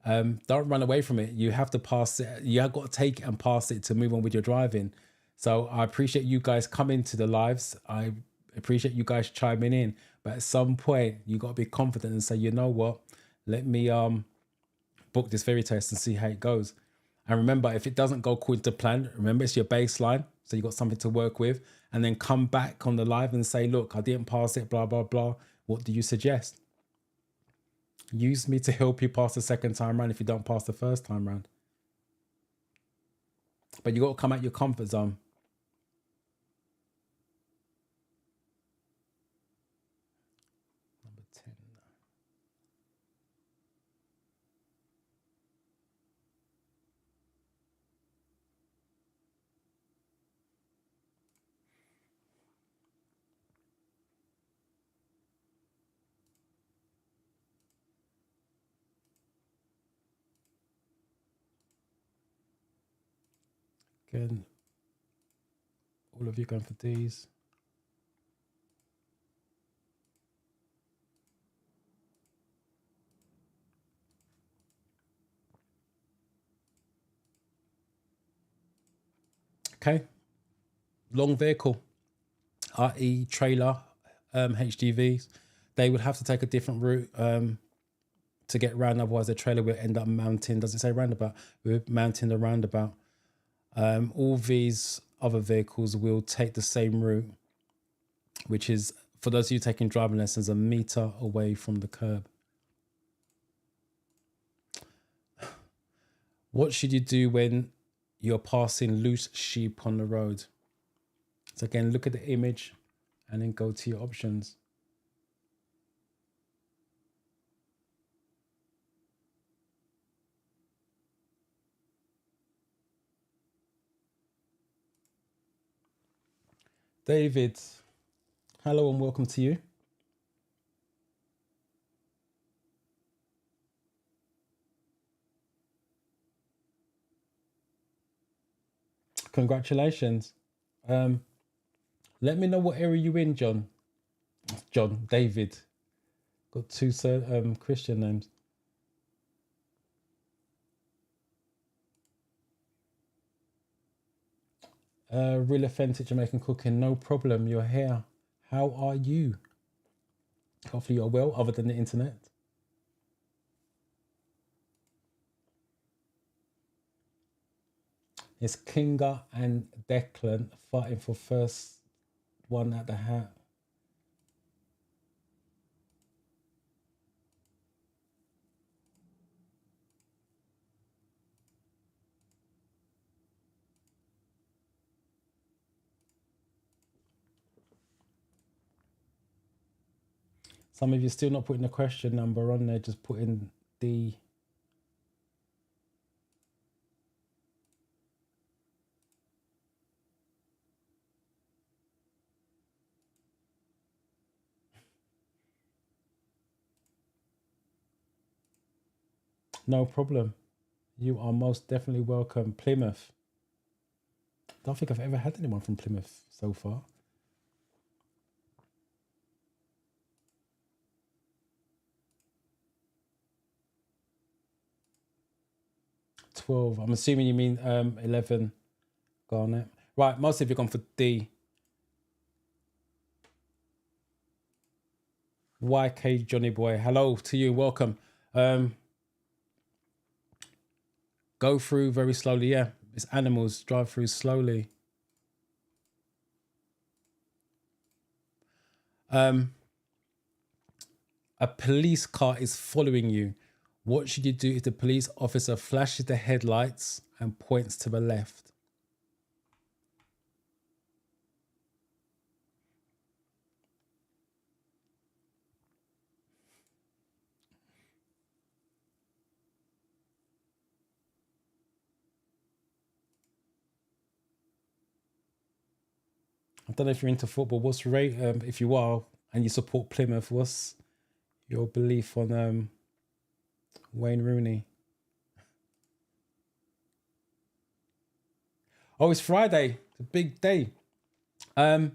Don't run away from it. You have to pass it. You have got to take it and pass it to move on with your driving. So I appreciate you guys coming to the lives. I appreciate you guys chiming in. But at some point, you got to be confident and say, you know what? Let me book this theory test and see how it goes. And remember, if it doesn't go according to plan, remember it's your baseline. So you got something to work with. And then come back on the live and say, look, I didn't pass it, blah, blah, blah. What do you suggest? Use me to help you pass the second time round if you don't pass the first time round. But you got to come out your comfort zone. Number 10. Again, all of you going for D's. Okay. Long vehicle, i.e. trailer, HGVs, they would have to take a different route to get around. Otherwise, the trailer will end up mounting. Does it say roundabout? We're mounting the roundabout. All these other vehicles will take the same route, which is, for those of you taking driving lessons, a meter away from the curb. What should you do when you're passing loose sheep on the road? So again, look at the image and then go to your options. David, hello and welcome to you. Congratulations. Let me know what area you're in, John. David. Got two Christian names. Real authentic Jamaican cooking, no problem. You're here. How are you? Hopefully you're well, other than the internet. It's Kinga and Declan fighting for first one at the hat. Some of you still not putting the question number on there, just putting the... No problem. You are most definitely welcome. Plymouth. Don't think I've ever had anyone from Plymouth so far. 12. I'm assuming you mean 11, Garnet. Right, most of you gone for D. YK Johnny Boy. Hello to you. Welcome. Go through very slowly. Yeah, it's animals. Drive through slowly. A police car is following you. What should you do if the police officer flashes the headlights and points to the left? I don't know if you're into football. What's rate? If you are and you support Plymouth, what's your belief on Wayne Rooney? Oh, it's Friday. It's a big day. Again,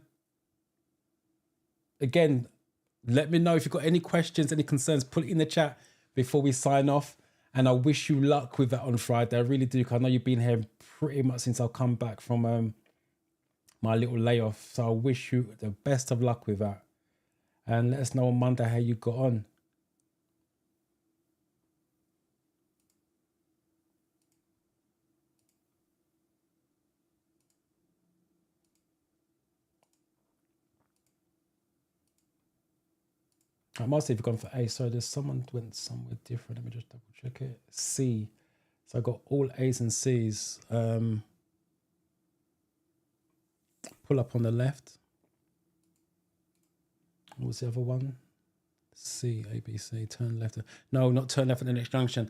let me know if you've got any questions, any concerns. Put it in the chat before we sign off. And I wish you luck with that on Friday. I really do. I know you've been here pretty much since I've come back from my little layoff. So I wish you the best of luck with that. And let us know on Monday how you got on. I must have gone for A. So there's someone went somewhere different. Let me just double check it. C. So I got all A's and C's. Pull up on the left. What was the other one? C, A, B, C, turn left. No, not turn left at the next junction.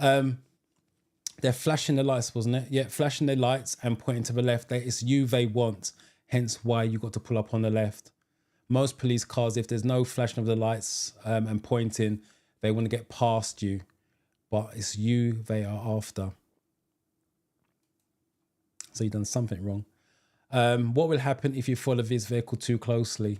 They're flashing the lights, wasn't it? Yeah, flashing their lights and pointing to the left. It's you they want, hence why you got to pull up on the left. Most police cars, if there's no flashing of the lights and pointing, they want to get past you. But it's you they are after. So you've done something wrong. What will happen if you follow this vehicle too closely?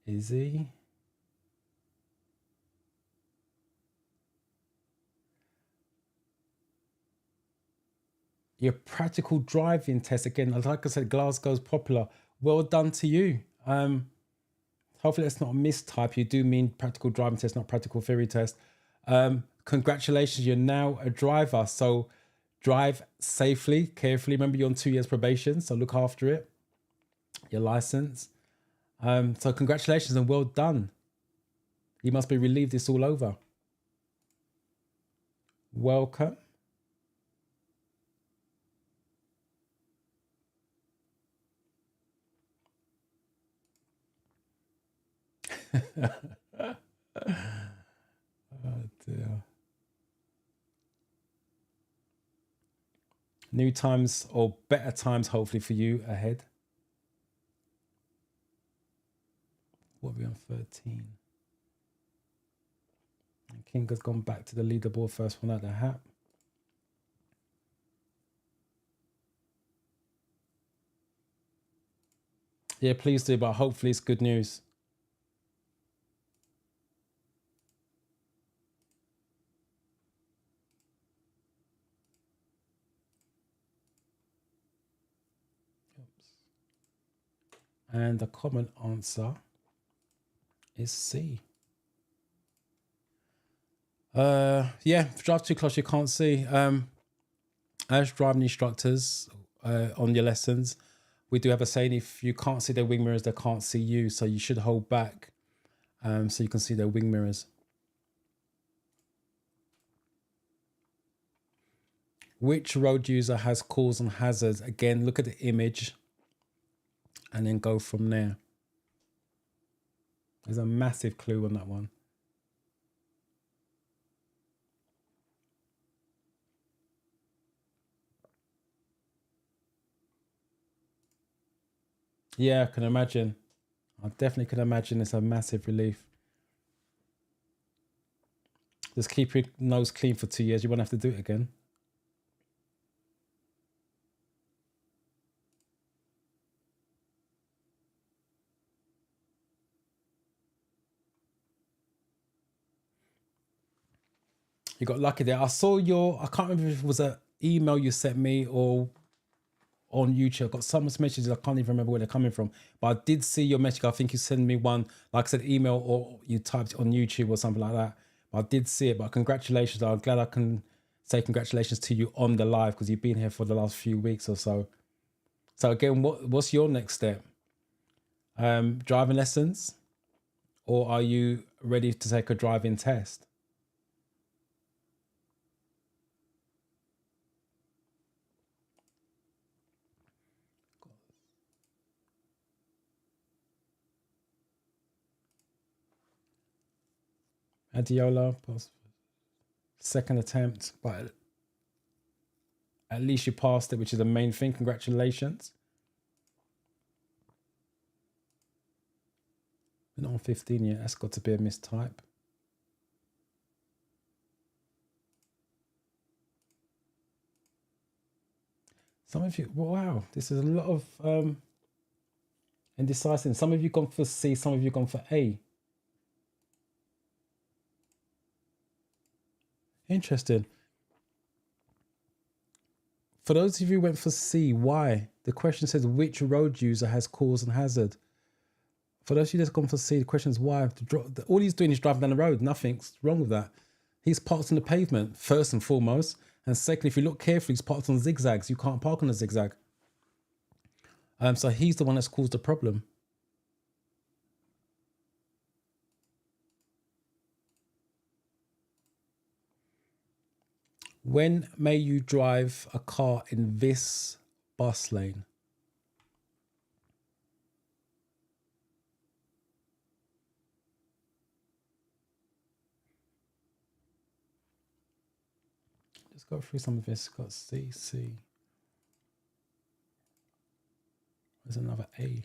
Is he? Your practical driving test, again, like I said, Glasgow's popular. Well done to you. Hopefully that's not a mistype. You do mean practical driving test, not practical theory test. Congratulations, you're now a driver. So drive safely, carefully. Remember, you're on 2 years probation, so look after it. Your license. So congratulations and well done. You must be relieved it's all over. Welcome. Oh dear. New times or better times, hopefully, for you ahead. What are we on 13? King has gone back to the leaderboard, first one out of the hat. Yeah, please do, but hopefully it's good news. And the common answer is C. Yeah, drive too close, you can't see. As driving instructors on your lessons, we do have a saying, if you can't see their wing mirrors, they can't see you. So you should hold back so you can see their wing mirrors. Which road user has calls and hazards? Again, look at the image and then go from there. There's a massive clue on that one. Yeah, I can imagine. I definitely can imagine it's a massive relief. Just keep your nose clean for 2 years. You won't have to do it again. You got lucky there. I saw I can't remember if it was an email you sent me or on YouTube. I got so much messages, I can't even remember where they're coming from. But I did see your message. I think you sent me one, like I said, email, or you typed it on YouTube or something like that. But I did see it. But congratulations. I'm glad I can say congratulations to you on the live because you've been here for the last few weeks or so. So again, what's your next step? Driving lessons? Or are you ready to take a driving test? Adiola, second attempt, but at least you passed it, which is the main thing. Congratulations. We're not on 15 yet. That's got to be a mistype. Some of you, wow, this is a lot of indecisive. Some of you gone for C, some of you gone for A. Interesting. For those of you who went for C, why? The question says, which road user has cause and hazard? For those of you that's gone for C, the question is why? All he's doing is driving down the road. Nothing's wrong with that. He's parked on the pavement, first and foremost. And secondly, if you look carefully, he's parked on zigzags. You can't park on a zigzag. So he's the one that's caused the problem. When may you drive a car in this bus lane? Just go through some of this. Got C. There's another A.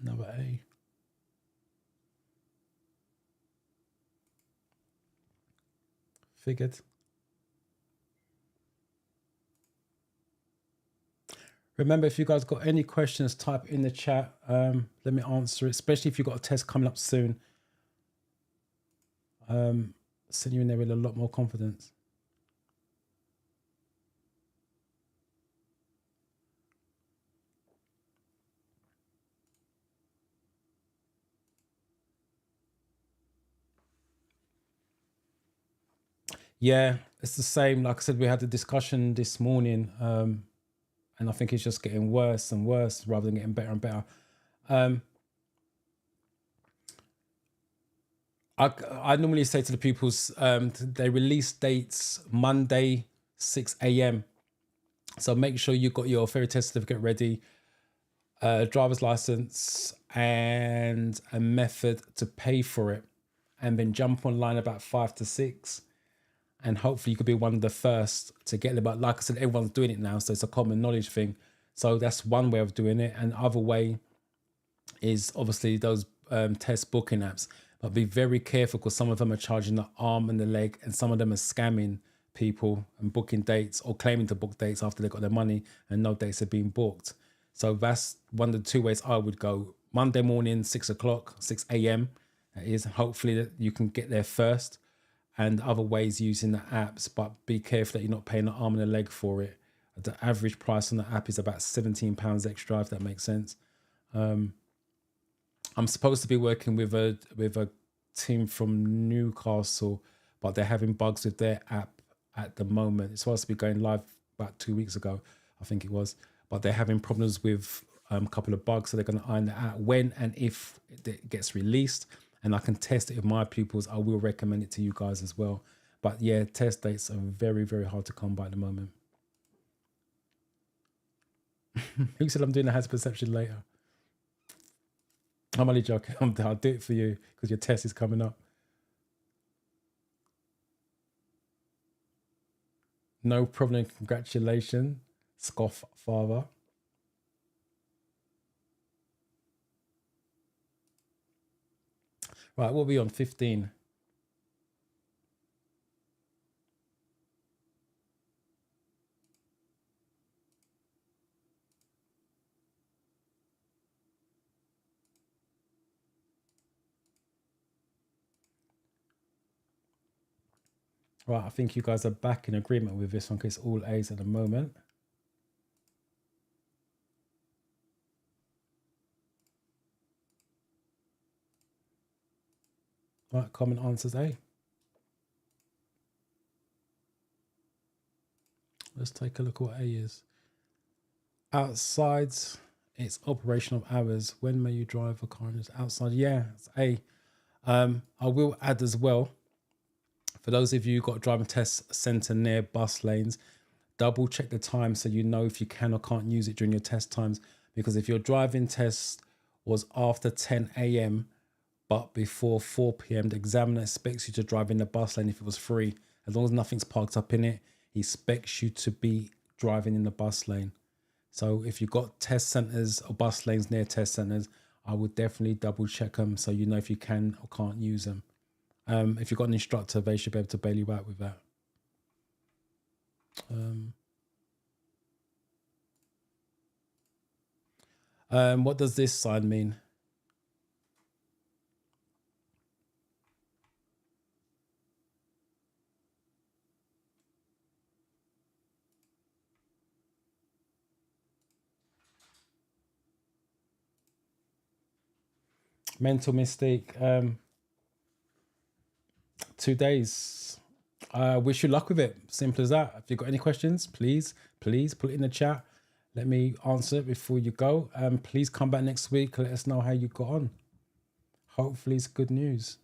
Another A. Figured. Remember, if you guys got any questions, type in the chat. Let me answer it, especially if you've got a test coming up soon. Send you in there with a lot more confidence. Yeah, it's the same. Like I said, we had a discussion this morning, and I think it's just getting worse and worse rather than getting better and better. I normally say to the pupils, they release dates Monday, 6 a.m. So make sure you've got your theory test certificate ready, driver's license, and a method to pay for it. And then jump online about 5 to 6. And hopefully you could be one of the first to get it. But like I said, everyone's doing it now, so it's a common knowledge thing. So that's one way of doing it. And the other way is obviously those test booking apps. But be very careful, because some of them are charging the arm and the leg, and some of them are scamming people and booking dates or claiming to book dates after they got their money and no dates have been booked. So that's one of the two ways I would go. Monday morning, 6 o'clock, 6 a.m. is hopefully that you can get there first. And other ways using the apps, but be careful that you're not paying an arm and a leg for it. The average price on the app is about £17 extra, if that makes sense. I'm supposed to be working with a team from Newcastle, but they're having bugs with their app at the moment. It's supposed to be going live about 2 weeks ago, I think it was, but they're having problems with a couple of bugs, so they're going to iron that out when and if it gets released. And I can test it with my pupils. I will recommend it to you guys as well. But yeah, test dates are very, very hard to come by at the moment. Who said I'm doing the hazard perception later? I'm only joking. I'll do it for you because your test is coming up. No problem. Congratulations, Scoff Father. Right, we'll be on 15. Right, I think you guys are back in agreement with this one because it's all A's at the moment. Right, common answers A. Let's take a look at what A is. Outside, it's operational hours. When may you drive a car outside? Yeah, it's A. I will add as well, for those of you who got a driving test centre near bus lanes, double check the time so you know if you can or can't use it during your test times. Because if your driving test was after 10 a.m. but before 4 p.m, the examiner expects you to drive in the bus lane if it was free. As long as nothing's parked up in it, he expects you to be driving in the bus lane. So if you've got test centres or bus lanes near test centres, I would definitely double check them so you know if you can or can't use them. If you've got an instructor, they should be able to bail you out with that. What does this sign mean? Mental mistake. 2 days. Wish you luck with it. Simple as that. If you've got any questions, please put it in the chat. Let me answer it before you go. Please come back next week. Let us know how you got on. Hopefully it's good news.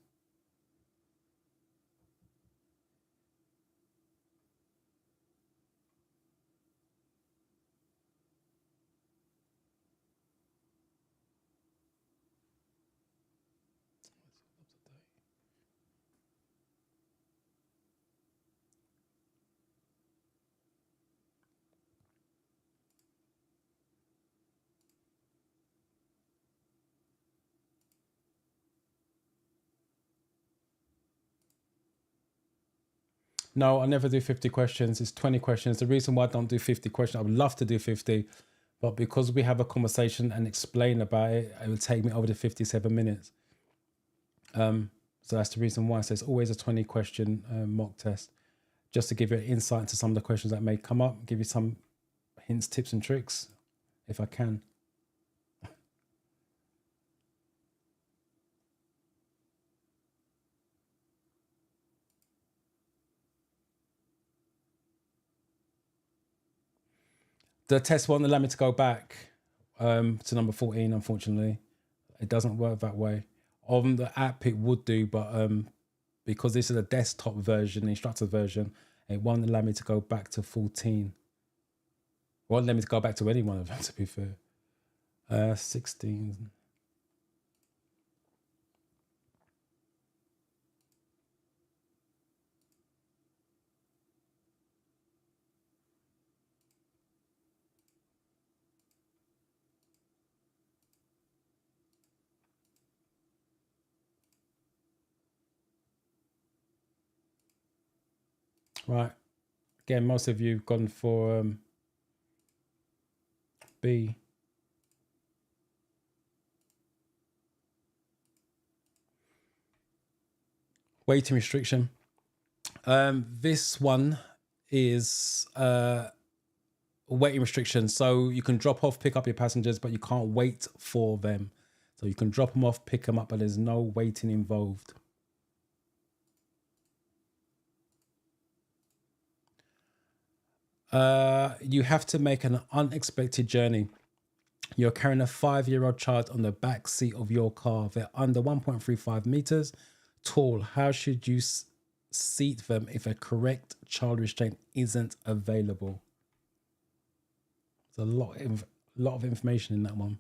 No, I never do 50 questions. It's 20 questions. The reason why I don't do 50 questions, I would love to do 50, but because we have a conversation and explain about it, it would take me over the 57 minutes. So that's the reason why. So it's always a 20 question mock test, just to give you an insight into some of the questions that may come up, give you some hints, tips and tricks, if I can. The test won't allow me to go back to number 14, unfortunately. It doesn't work that way. On the app, it would do, but because this is a desktop version, the Instructor version, it won't allow me to go back to 14. It won't let me to go back to any one of them, to be fair. 16. Right. Again, most of you have gone for B. Weighting restriction. This one is weighting restriction. So you can drop off, pick up your passengers, but you can't wait for them. So you can drop them off, pick them up, but there's no waiting involved. You have to make an unexpected journey. You're carrying a 5-year-old child on the back seat of your car. They're under 1.35 meters tall. How should you seat them if a correct child restraint isn't available? There's a lot of information in that one.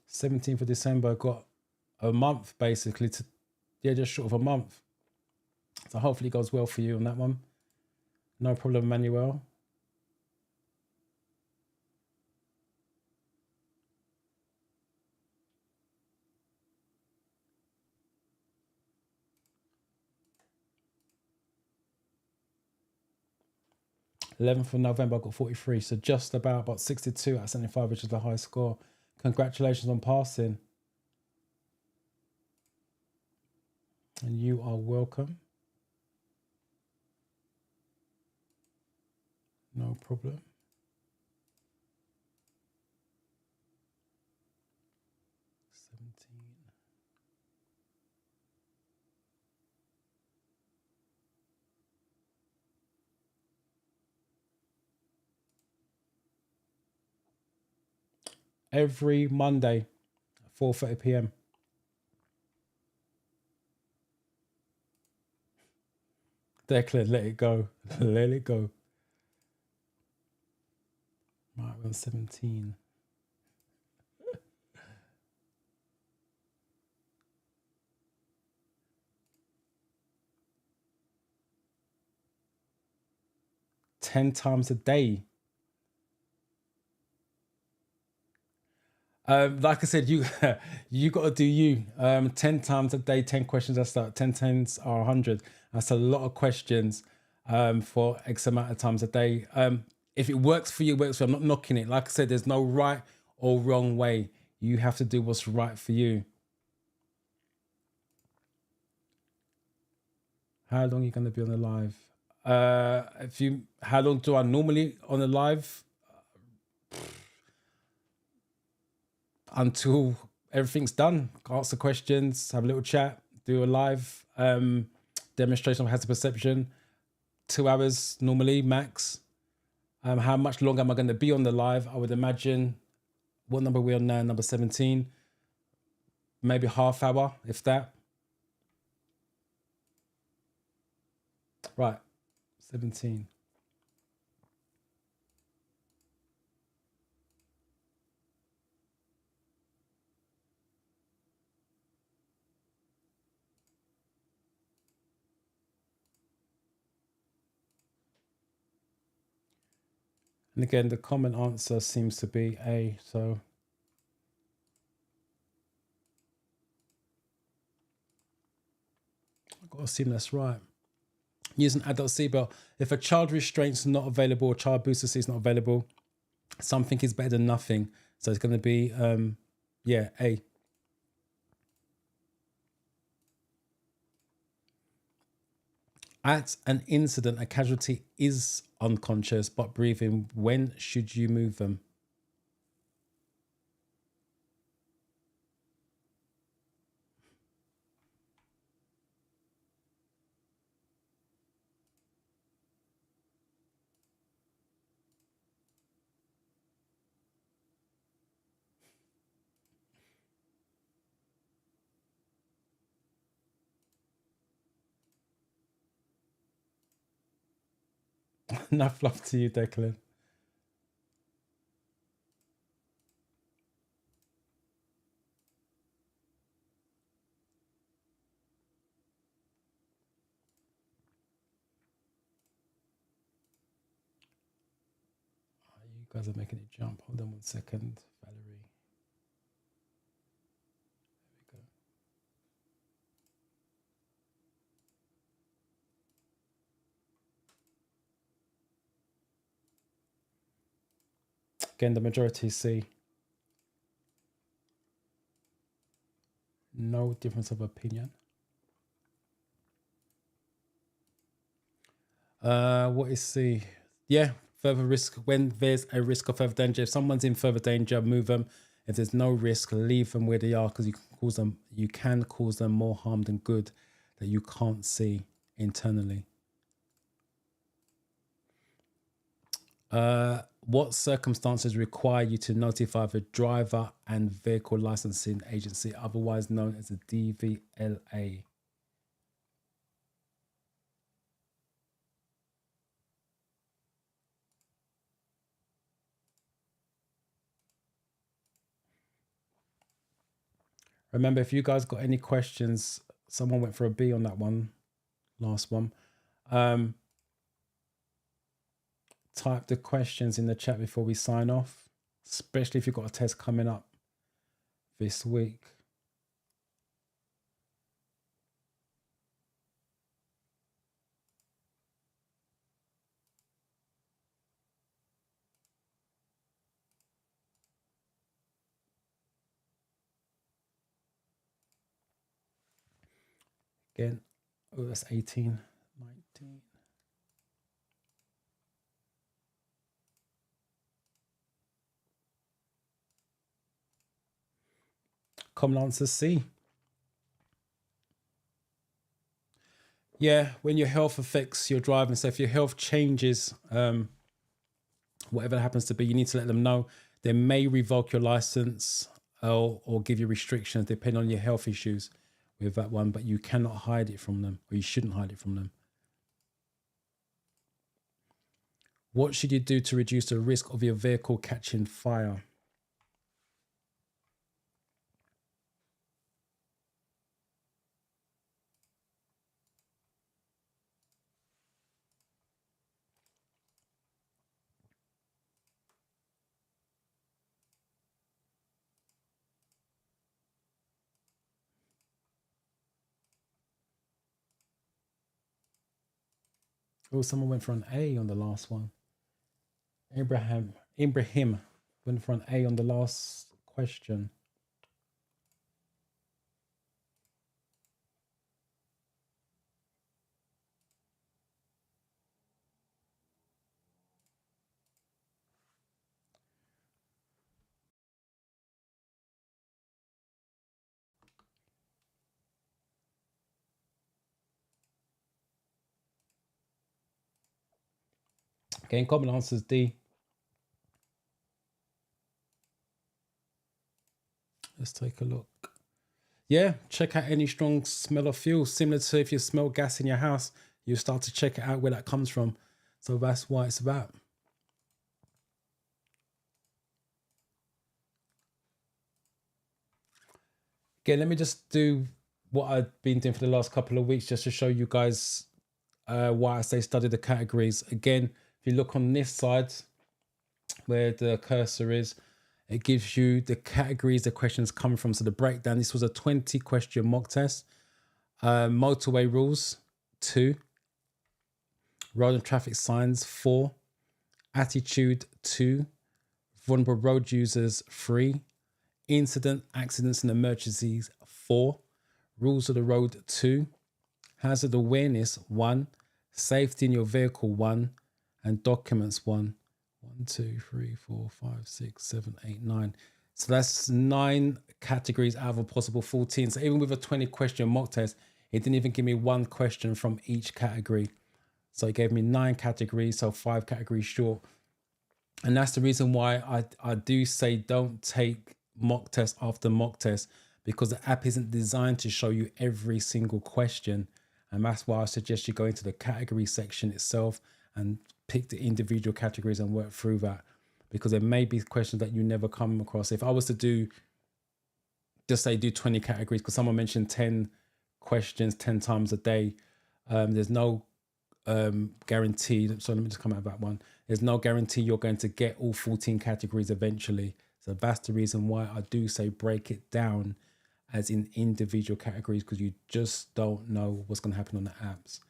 December 17th, got a month basically to, just short of a month. So hopefully it goes well for you on that one. No problem, Manuel. November, I got 43. So just about 62 out of 75, which is the high score. Congratulations on passing. And you are welcome. No problem. Every Monday, 4:30 p.m. Declan, let it go. Let it go. Right, we're on 17. Ten times a day. Like I said, you got to do you. 10 times a day, 10 questions. That's like 10 tens are 100. That's a lot of questions for X amount of times a day. If it works for you, it works for you. I'm not knocking it. Like I said, there's no right or wrong way. You have to do what's right for you. How long are you going to be on the live? How long do I normally on the live? Until everything's done. Ask the questions, have a little chat, do a live demonstration of hazard perception. 2 hours normally, max. How much longer am I going to be on the live? I would imagine, what number are we on now? Number 17. Maybe half hour, if that. Right, 17. And again, the common answer seems to be A. So I've got to assume that's right. Use an adult seatbelt. If a child restraint's not available or child booster seat's not available, something is better than nothing. So it's going to be, yeah, A. At an incident, a casualty is unconscious but breathing. When should you move them? Enough love to you, Declan. You guys are making it jump. Hold on 1 second, Valerie. There we go. Again, the majority C. No difference of opinion. What is C? Yeah, further risk. When there's a risk of further danger, if someone's in further danger, move them. If there's no risk, leave them where they are, because you can cause them more harm than good that you can't see internally. What circumstances require you to notify the driver and vehicle licensing agency, otherwise known as a DVLA? Remember, if you guys got any questions, someone went for a B on that one, last one. Type the questions in the chat before we sign off, especially if you've got a test coming up this week. Again, oh, that's 18, 19. Common answer C. Yeah, when your health affects your driving. So if your health changes, whatever happens to be, you need to let them know. They may revoke your license or give you restrictions depending on your health issues with that one, but you cannot hide it from them, or you shouldn't hide it from them. What should you do to reduce the risk of your vehicle catching fire? Oh, someone went for an A on the last one. Ibrahim went for an A on the last question. Okay, common answer is D. Let's take a look. Yeah, check out any strong smell of fuel. Similar to if you smell gas in your house, you start to check it out where that comes from. So that's what it's about. Okay, let me just do what I've been doing for the last couple of weeks just to show you guys why I say study the categories. Again, if you look on this side, where the cursor is, it gives you the categories the questions come from. So the breakdown, this was a 20 question mock test. Motorway rules, 2. Road and traffic signs, 4. Attitude, 2. Vulnerable road users, 3. Incident, accidents and emergencies, 4. Rules of the road, 2. Hazard awareness, 1. Safety in your vehicle, 1. And documents, 1. 1, 2, 3, 4, 5, 6, 7, 8, 9. So that's 9 categories out of a possible 14. So even with a 20 question mock test, it didn't even give me 1 question from each category. So it gave me 9 categories, so 5 categories short. And that's the reason why I do say don't take mock test after mock test, because the app isn't designed to show you every single question. And that's why I suggest you go into the category section itself and pick the individual categories and work through that, because there may be questions that you never come across. If I was to do 20 categories, because someone mentioned 10 questions 10 times a day, there's no guarantee. So let me just come out of that one. There's no guarantee you're going to get all 14 categories eventually. So that's the reason why I do say break it down as in individual categories, because you just don't know what's going to happen on the apps.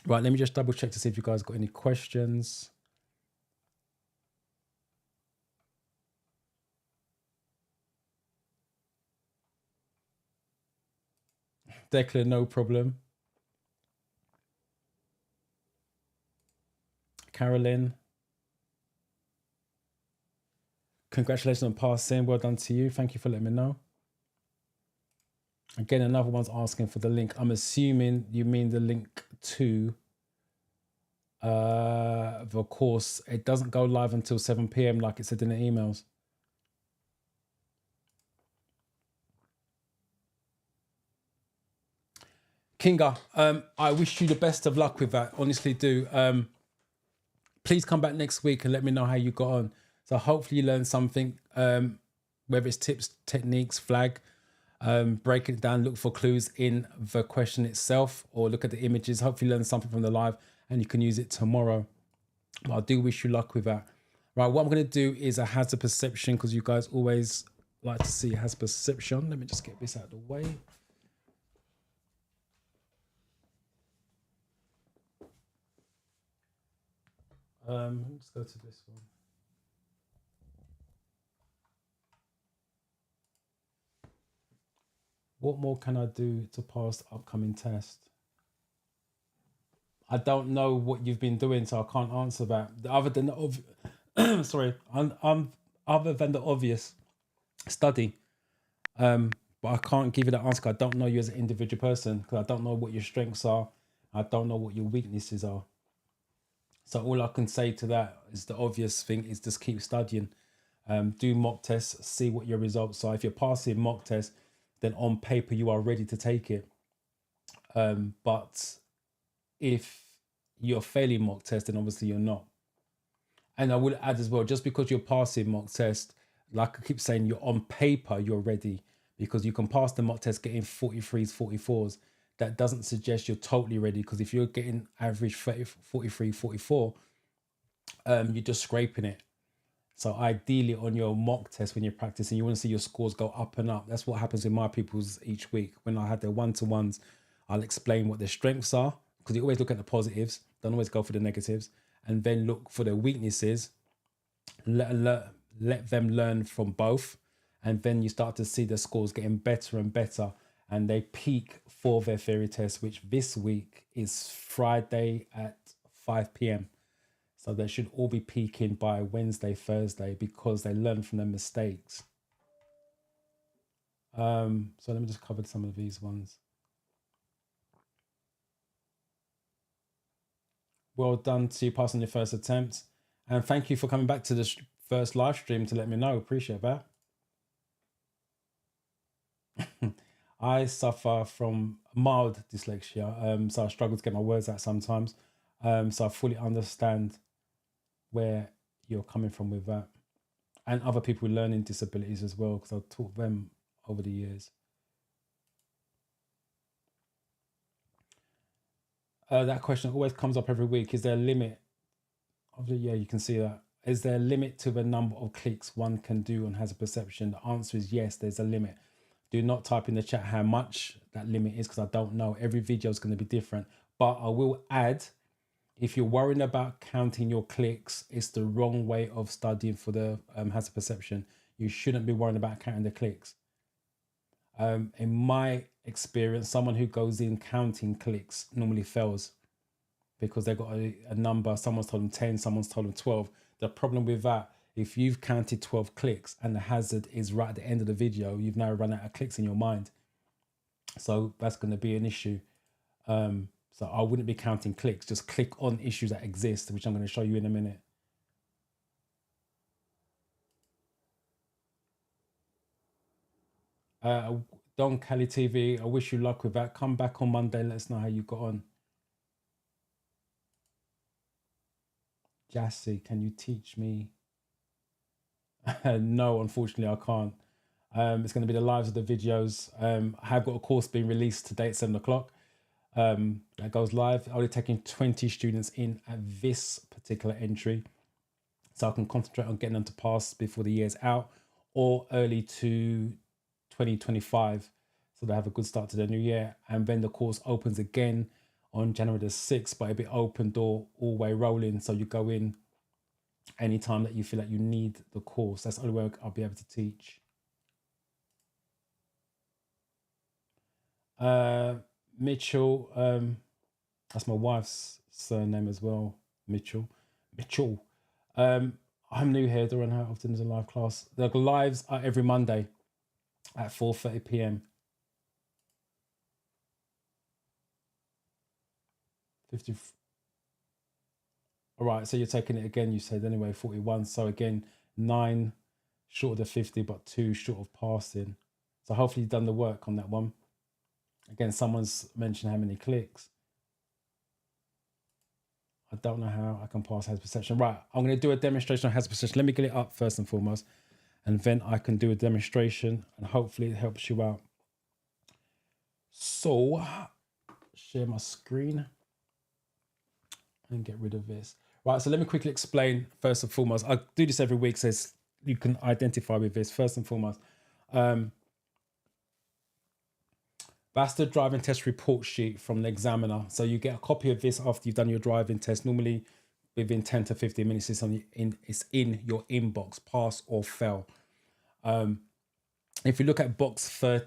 Right, let me just double check to see if you guys got any questions. Declan, no problem. Carolyn, congratulations on passing. Well done to you. Thank you for letting me know. Again, another one's asking for the link. I'm assuming you mean the link to the course. It doesn't go live until 7 p.m. like it said in the emails. Kinga, I wish you the best of luck with that. Honestly do. Please come back next week and let me know how you got on. So hopefully you learned something, whether it's tips, techniques, flag, break it down, look for clues in the question itself, or look at the images. Hopefully you learn something from the live and you can use it tomorrow. But I do wish you luck with that. Right, what I'm going to do is a hazard perception, because you guys always like to see hazard perception. Let me just get this out of the way. Let's go to this one. What more can I do to pass the upcoming test? I don't know what you've been doing, so I can't answer that. Other than other than the obvious, study. But I can't give you that answer. I don't know you as an individual person, because I don't know what your strengths are. I don't know what your weaknesses are. So all I can say to that is the obvious thing is just keep studying. Do mock tests, see what your results are. If you're passing mock tests, then on paper you are ready to take it. But if you're failing mock test, then obviously you're not. And I would add as well, just because you're passing mock test, like I keep saying, you're on paper, you're ready, because you can pass the mock test getting 43s, 44s. That doesn't suggest you're totally ready, because if you're getting average 43, 44, you're just scraping it. So ideally on your mock test, when you're practicing, you want to see your scores go up and up. That's what happens with my pupils each week. When I had their one-to-ones, I'll explain what their strengths are, because you always look at the positives, don't always go for the negatives, and then look for their weaknesses. Let them learn from both, and then you start to see the scores getting better and better, and they peak for their theory test, which this week is Friday at 5 p.m. So they should all be peaking by Wednesday, Thursday, because they learn from their mistakes. So let me just cover some of these ones. Well done to you passing your first attempt. And thank you for coming back to the first live stream to let me know. Appreciate that. I suffer from mild dyslexia, so I struggle to get my words out sometimes. So I fully understand where you're coming from with that. And other people with learning disabilities as well, because I've taught them over the years. That question always comes up every week. Is there a limit? Yeah, you can see that. is there a limit to the number of clicks one can do on hazard perception? The answer is yes, there's a limit. Do not type in the chat how much that limit is, because I don't know. Every video is going to be different. But I will add, if you're worrying about counting your clicks, it's the wrong way of studying for the hazard perception. You shouldn't be worrying about counting the clicks. In my experience, someone who goes in counting clicks normally fails, because they've got a number. Someone's told them 10, someone's told them 12. The problem with that, if you've counted 12 clicks and the hazard is right at the end of the video, you've now run out of clicks in your mind. So that's going to be an issue. So I wouldn't be counting clicks. Just click on issues that exist, which I'm going to show you in a minute. Don Cali TV, I wish you luck with that. Come back on Monday. Let us know how you got on. Jassy, can you teach me? No, unfortunately, I can't. It's going to be the lives of the videos. I have got a course being released today at 7 o'clock. That goes live. I'll be taking 20 students in at this particular entry, so I can concentrate on getting them to pass before the year's out, or early to 2025, so they have a good start to the new year. And then the course opens again on January the 6th, but it'll be open door, all way rolling, so you go in anytime that you feel like you need the course. That's the only way I'll be able to teach. Mitchell, that's my wife's surname as well, Mitchell. I'm new here, Dorian. How often is a live class? The lives are every Monday at 4:30 p.m. 50. All right, so you're taking it again, you said, anyway, 41. So again, 9 short of the 50, but 2 short of passing. So hopefully you've done the work on that one. Again, someone's mentioned how many clicks. I don't know how I can pass hazard perception. Right, I'm going to do a demonstration on hazard perception. Let me get it up first and foremost, and then I can do a demonstration, and hopefully it helps you out. So, share my screen and get rid of this. Right, so let me quickly explain first and foremost. I do this every week, so you can identify with this. First and foremost, that's the driving test report sheet from the examiner. So you get a copy of this after you've done your driving test. Normally within 10 to 15 minutes, it's in your inbox, pass or fail. If you look at box 14,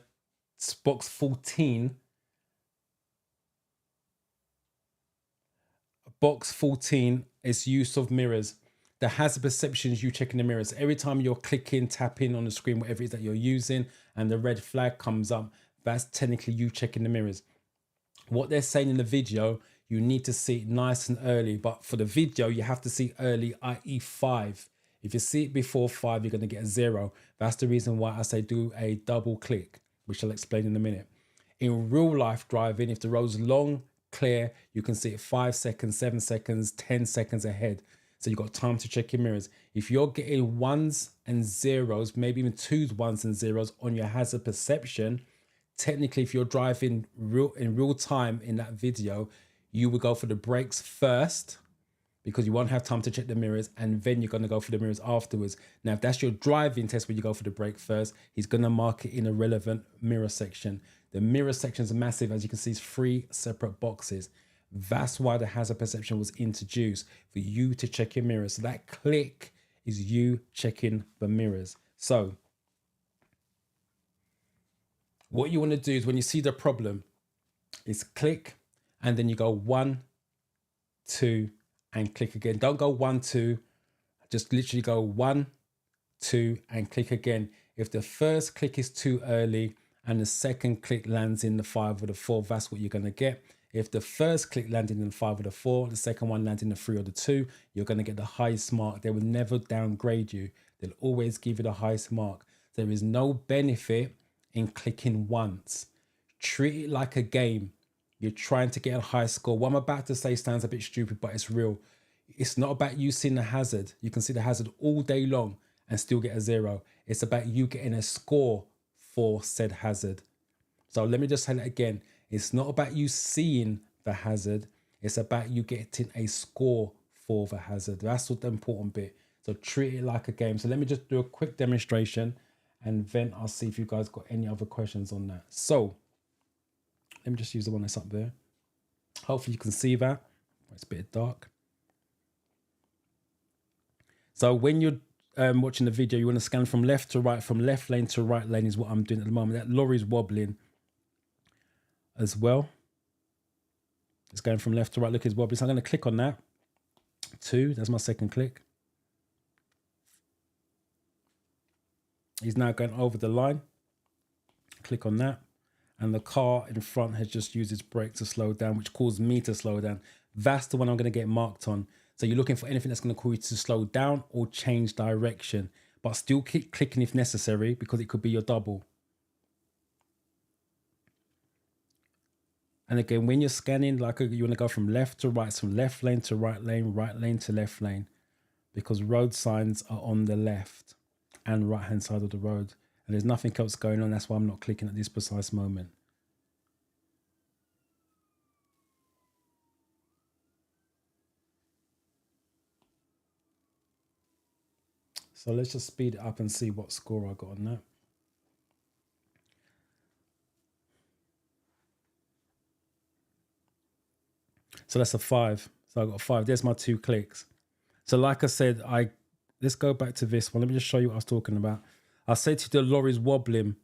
box 14 is use of mirrors. The hazard perception is you checking the mirrors. Every time you're clicking, tapping on the screen, whatever it is that you're using, and the red flag comes up, that's technically you checking the mirrors. What they're saying in the video, you need to see it nice and early, but for the video, you have to see early, i.e. 5. If you see it before 5, you're going to get a 0. That's the reason why I say do a double click, which I'll explain in a minute. In real life driving, if the road's long, clear, you can see it 5 seconds, 7 seconds, 10 seconds ahead. So you've got time to check your mirrors. If you're getting 1s and 0s, maybe even 2s, 1s and 0s on your hazard perception, technically, if you're driving in real time in that video, you would go for the brakes first, because you won't have time to check the mirrors, and then you're going to go for the mirrors afterwards. Now, if that's your driving test where you go for the brake first, he's going to mark it in a relevant mirror section. The mirror section is massive. As you can see, it's 3 separate boxes. That's why the hazard perception was introduced, for you to check your mirrors. So that click is you checking the mirrors. So what you want to do is when you see the problem, is click, and then you go 1, 2, and click again. Don't go 1, 2, just literally go 1, 2, and click again. If the first click is too early and the second click lands in the 5 or the 4, that's what you're going to get. If the first click landed in the 5 or the 4, the second one landed in the 3 or the 2, you're going to get the highest mark. They will never downgrade you. They'll always give you the highest mark. There is no benefit in clicking once. Treat it like a game. You're trying to get a high score. What I'm about to say sounds a bit stupid, but it's real. It's not about you seeing the hazard. You can see the hazard all day long and still get a 0. It's about you getting a score for said hazard. So let me just say that again. It's not about you seeing the hazard. It's about you getting a score for the hazard. That's what the important bit. So treat it like a game. So let me just do a quick demonstration, and then I'll see if you guys got any other questions on that. So let me just use the one that's up there. Hopefully you can see that. It's a bit dark. So when you're watching the video, you want to scan from left to right, from left lane to right lane is what I'm doing at the moment. That lorry's wobbling as well. It's going from left to right. Look, it's wobbling. So I'm going to click on that. 2, that's my second click. He's now going over the line. Click on that. And the car in front has just used its brake to slow down, which caused me to slow down. That's the one I'm going to get marked on. So you're looking for anything that's going to cause you to slow down or change direction, but still keep clicking if necessary, because it could be your double. And again, when you're scanning, like you want to go from left to right, from left lane to right lane to left lane, because road signs are on the left and right hand side of the road. And there's nothing else going on. That's why I'm not clicking at this precise moment. So let's just speed it up and see what score I got on that. So that's a 5. So I got a 5. There's my 2 clicks. So like I said, let's go back to this one. Let me just show you what I was talking about. I said to the lorry's wobbling.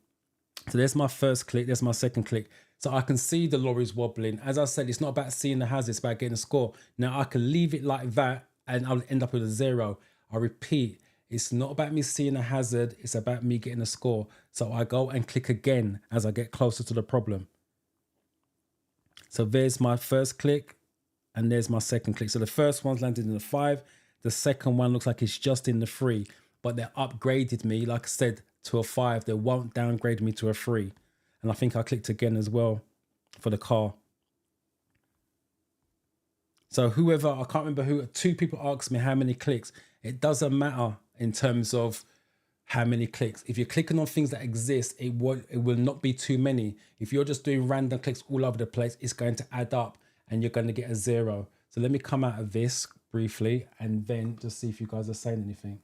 So there's my first click. There's my second click. So I can see the lorry's wobbling. As I said, it's not about seeing the hazard. It's about getting a score. Now I can leave it like that and I'll end up with a 0. I repeat, it's not about me seeing a hazard. It's about me getting a score. So I go and click again as I get closer to the problem. So there's my first click and there's my second click. So the first one's landed in the 5. The second one looks like it's just in the 3, but they upgraded me, like I said, to a 5. They won't downgrade me to a 3. And I think I clicked again as well for the car. So whoever, I can't remember who, 2 people asked me how many clicks. It doesn't matter in terms of how many clicks. If you're clicking on things that exist, it will not be too many. If you're just doing random clicks all over the place, it's going to add up and you're going to get a 0. So let me come out of this briefly and then just see if you guys are saying anything.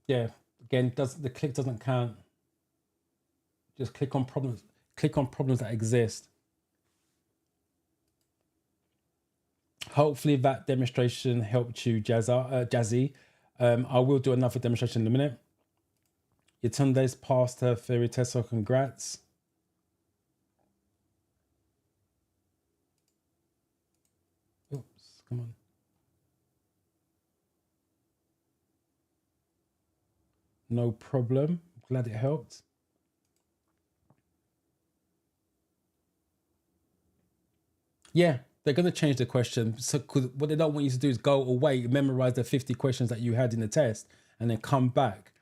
Yeah, again, the click doesn't count. Just click on problems that exist. Hopefully that demonstration helped you, Jazzy. I will do another demonstration in a minute. Your Tunde's passed her theory test, so congrats. Oops, come on. No problem. Glad it helped. Yeah, they're going to change the question. So what they don't want you to do is go away, memorize the 50 questions that you had in the test, and then come back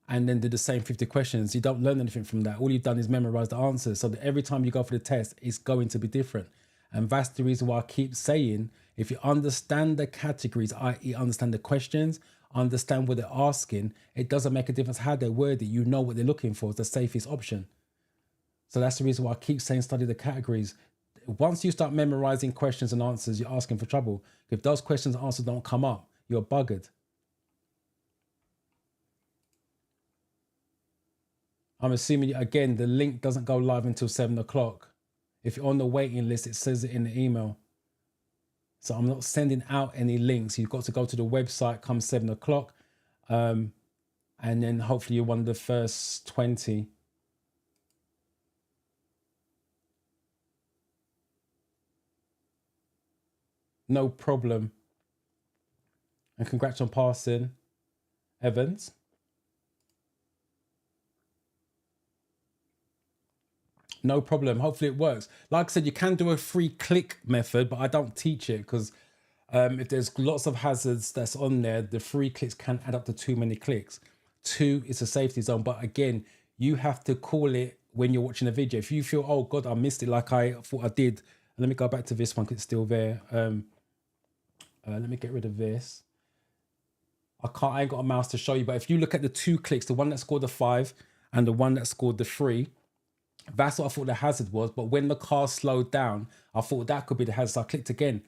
and then do the same 50 questions. You don't learn anything from that. All you've done is memorize the answers. So that every time you go for the test, it's going to be different. And that's the reason why I keep saying, if you understand the categories, i.e. understand the questions, understand what they're asking, it doesn't make a difference how they're worded. You know what they're looking for. It's the safest option. So that's the reason why I keep saying study the categories. Once you start memorizing questions and answers, you're asking for trouble. If those questions and answers don't come up, you're buggered. I'm assuming, again, the link doesn't go live until 7 o'clock. If you're on the waiting list, it says it in the email. So I'm not sending out any links. You've got to go to the website come 7 o'clock. And then hopefully you're one of the first 20. No problem. And congrats on passing, Evans. No problem. Hopefully it works. Like I said, you can do a free click method, but I don't teach it because if there's lots of hazards that's on there, the free clicks can add up to too many clicks. 2 is a safety zone. But again, you have to call it when you're watching a video. If you feel, oh God, I missed it like I thought I did. Let me go back to this one because it's still there. Let me get rid of this. I ain't got a mouse to show you, but if you look at the 2 clicks, the one that scored the 5 and the one that scored the 3, That's what I thought the hazard was. But when the car slowed down, I thought that could be the hazard. So I clicked again.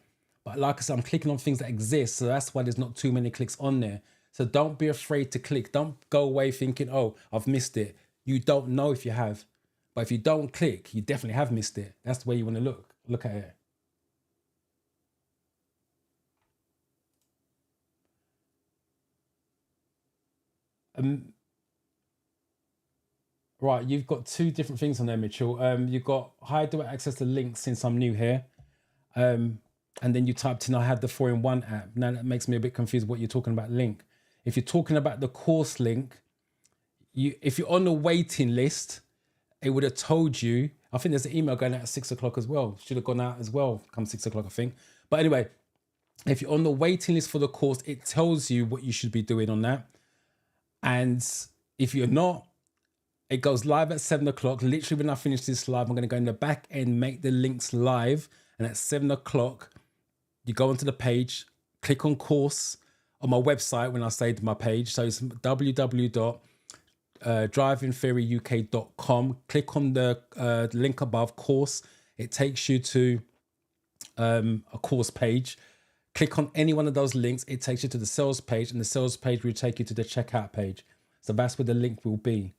But like I said, I'm clicking on things that exist. So that's why there's not too many clicks on there. So don't be afraid to click. Don't go away thinking, oh, I've missed it. You don't know if you have. But if you don't click, you definitely have missed it. That's the way you want to look at it. Right, you've got two different things on there, Mitchell. You've got how do I access the link since I'm new here? And then you typed in I have the 4-in-1 app. Now that makes me a bit confused what you're talking about link. If you're talking about the course link, if you're on the waiting list, it would have told you. I think there's an email going out at 6 o'clock as well. Should have gone out as well come 6 o'clock, I think. But anyway, if you're on the waiting list for the course, it tells you what you should be doing on that. And if you're not, it goes live at 7 o'clock. Literally, when I finish this live, I'm going to go in the back end, make the links live. And at 7 o'clock, you go onto the page, click on course on my website when I say my page. So it's www.drivingtheoryuk.com. Click on the link above, course. It takes you to a course page. Click on any one of those links. It takes you to the sales page, and the sales page will take you to the checkout page. So that's where the link will be.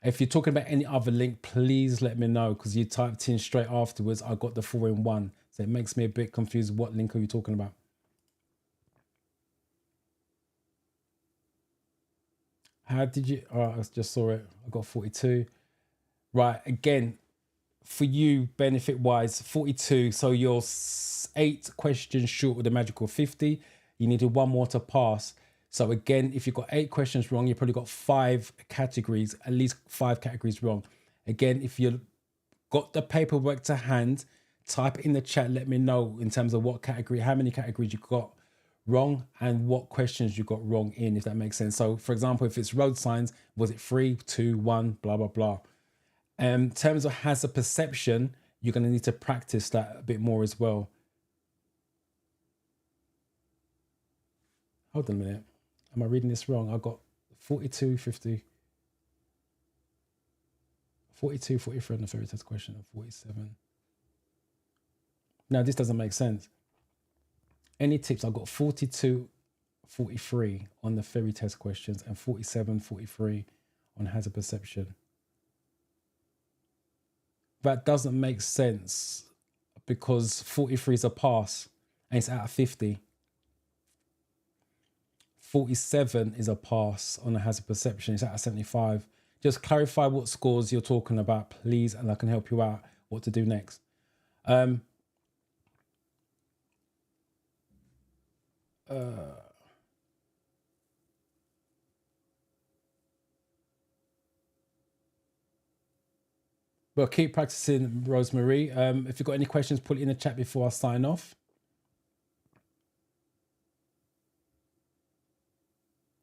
If you're talking about any other link, please let me know, because you typed in straight afterwards, I got the 4-in-1. So it makes me a bit confused. What link are you talking about? How did you? Oh, I just saw it. I got 42. Right. Again, for you, benefit wise, 42. So you're 8 questions short of the magical 50. You needed one more to pass. So again, if you've got 8 questions wrong, you've probably got 5 categories, at least 5 categories wrong. Again, if you've got the paperwork to hand, type it in the chat. Let me know in terms of what category, how many categories you got wrong and what questions you got wrong in, if that makes sense. So for example, if it's road signs, was it 3, 2, 1, blah, blah, blah. In terms of hazard perception, you're going to need to practice that a bit more as well. Hold on a minute. Am I reading this wrong? I got 42, 50, 42, 43 on the fairy test question, and 47. Now, this doesn't make sense. Any tips? I got 42, 43 on the fairy test questions and 47, 43 on hazard perception. That doesn't make sense because 43 is a pass and it's out of 50. 47 is a pass on the hazard perception. It's out of 75. Just clarify what scores you're talking about, please, and I can help you out what to do next. Well, keep practicing, Rosemary. If you've got any questions, put it in the chat before I sign off.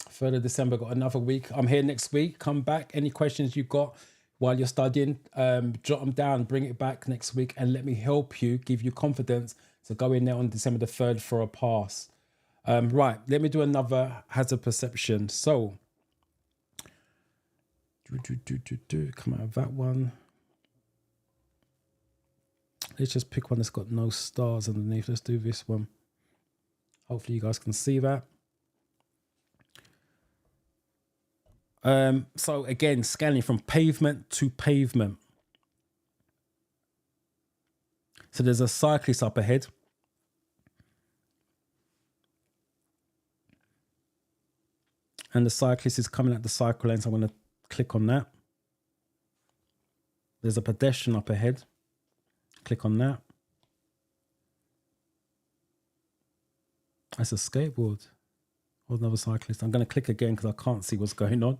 Third of December, got another week. I'm here next week. Come back. Any questions you've got while you're studying, jot them down, bring it back next week, and let me help you, give you confidence to go in there on December the 3rd for a pass. Right, let me do another hazard perception. So, come out of that one. Let's just pick one that's got no stars underneath. Let's do this one. Hopefully you guys can see that. So again, scanning from pavement to pavement. So there's a cyclist up ahead. And the cyclist is coming at the cycle lane, so I'm going to click on that. There's a pedestrian up ahead. Click on that. That's a skateboard. Or another cyclist. I'm going to click again because I can't see what's going on.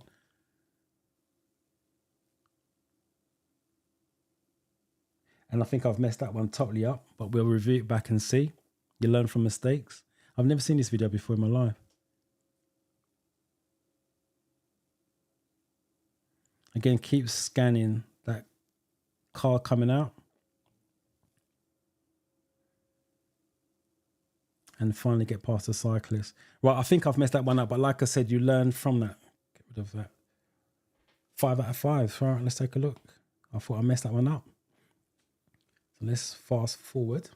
And I think I've messed that one totally up, but we'll review it back and see. You learn from mistakes. I've never seen this video before in my life. Again, keep scanning that car coming out. And finally get past the cyclist. Right, I think I've messed that one up, but like I said, you learn from that. Get rid of that. 5 out of 5. All right, let's take a look. I thought I messed that one up. So let's fast forward.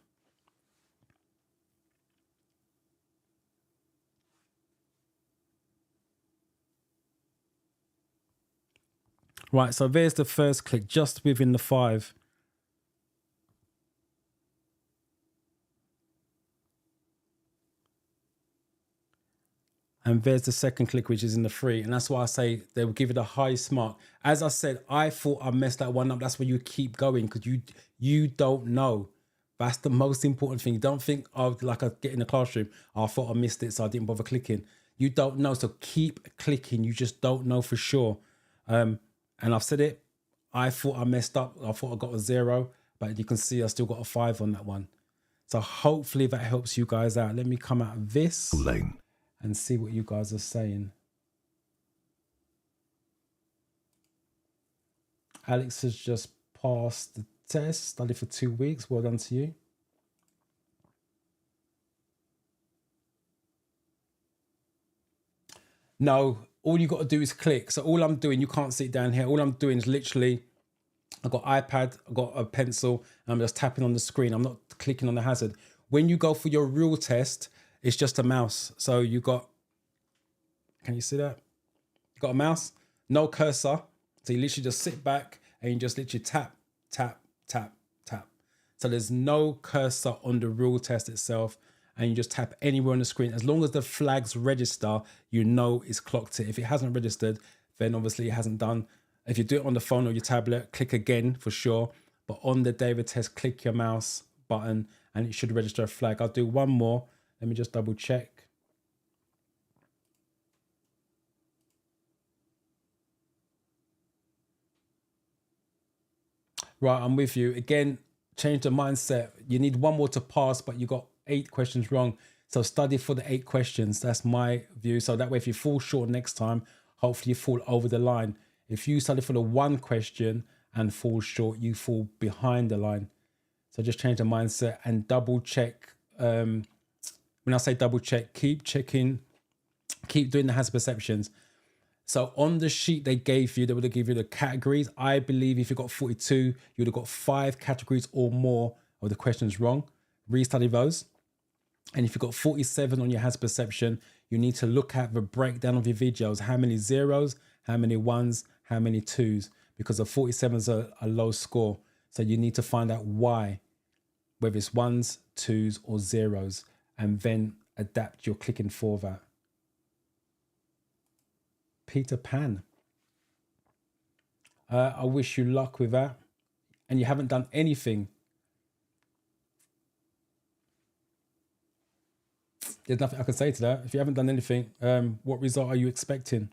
Right, so there's the first click just within the 5. And there's the second click, which is in the 3. And that's why I say they will give it the highest mark. As I said, I thought I messed that one up. That's why you keep going, because you don't know. That's the most important thing. You don't think, oh, like I get in the classroom, oh, I thought I missed it, so I didn't bother clicking. You don't know, so keep clicking. You just don't know for sure. And I've said it. I thought I messed up. I thought I got a 0, but you can see I still got a 5 on that one. So hopefully that helps you guys out. Let me come out of this and see what you guys are saying. Alex has just passed the test, studied for 2 weeks. Well done to you. No, all you got to do is click. So all I'm doing, you can't see it down here. All I'm doing is literally, I've got iPad, I've got a pencil, and I'm just tapping on the screen. I'm not clicking on the hazard. When you go for your real test, it's just a mouse. So you got, can you see that? You got a mouse, no cursor. So you literally just sit back and you just literally tap, tap, tap, tap. So there's no cursor on the real test itself, and you just tap anywhere on the screen. As long as the flags register, you know it's clocked it. If it hasn't registered, then obviously it hasn't done. If you do it on the phone or your tablet, click again for sure. But on the day of the test, click your mouse button and it should register a flag. I'll do one more. Let me just double check. Right, I'm with you. Again, change the mindset. You need one more to pass, but you got 8 questions wrong. So study for the 8 questions. That's my view. So that way, if you fall short next time, hopefully you fall over the line. If you study for the 1 question and fall short, you fall behind the line. So just change the mindset and double check. When I say double check, keep checking, keep doing the hazard perceptions. So on the sheet they gave you, they would have given you the categories. I believe if you got 42, you would have got 5 categories or more of the questions wrong. Restudy those. And if you got 47 on your hazard perception, you need to look at the breakdown of your videos. How many zeros, how many ones, how many twos, because a 47 is a low score. So you need to find out why, whether it's ones, twos, or zeros, and then adapt your clicking for that. Peter Pan. I wish you luck with that. And you haven't done anything. There's nothing I can say to that. If you haven't done anything, what result are you expecting?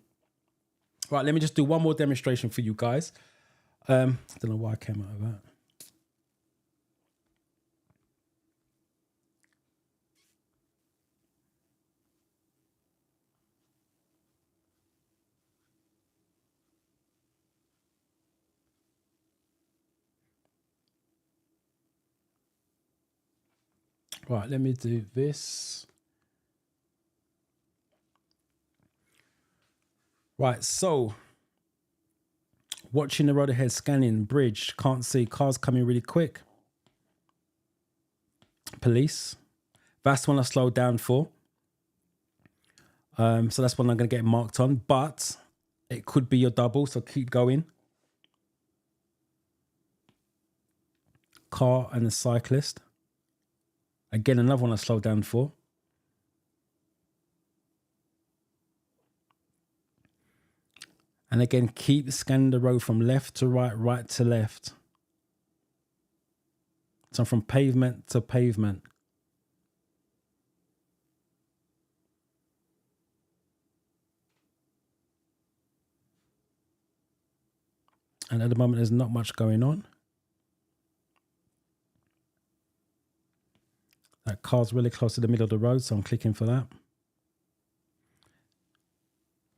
Right, let me just do one more demonstration for you guys. I don't know why I came out of that. Right, let me do this. Right, so watching the road ahead, scanning, bridge, can't see, cars coming really quick. Police. That's one I slowed down for. So that's one I'm going to get marked on, but it could be your double, so keep going. Car and a cyclist. Again, another one I slowed down for. And again, keep scanning the road from left to right, right to left. So from pavement to pavement. And at the moment, there's not much going on. That car's really close to the middle of the road, so I'm clicking for that.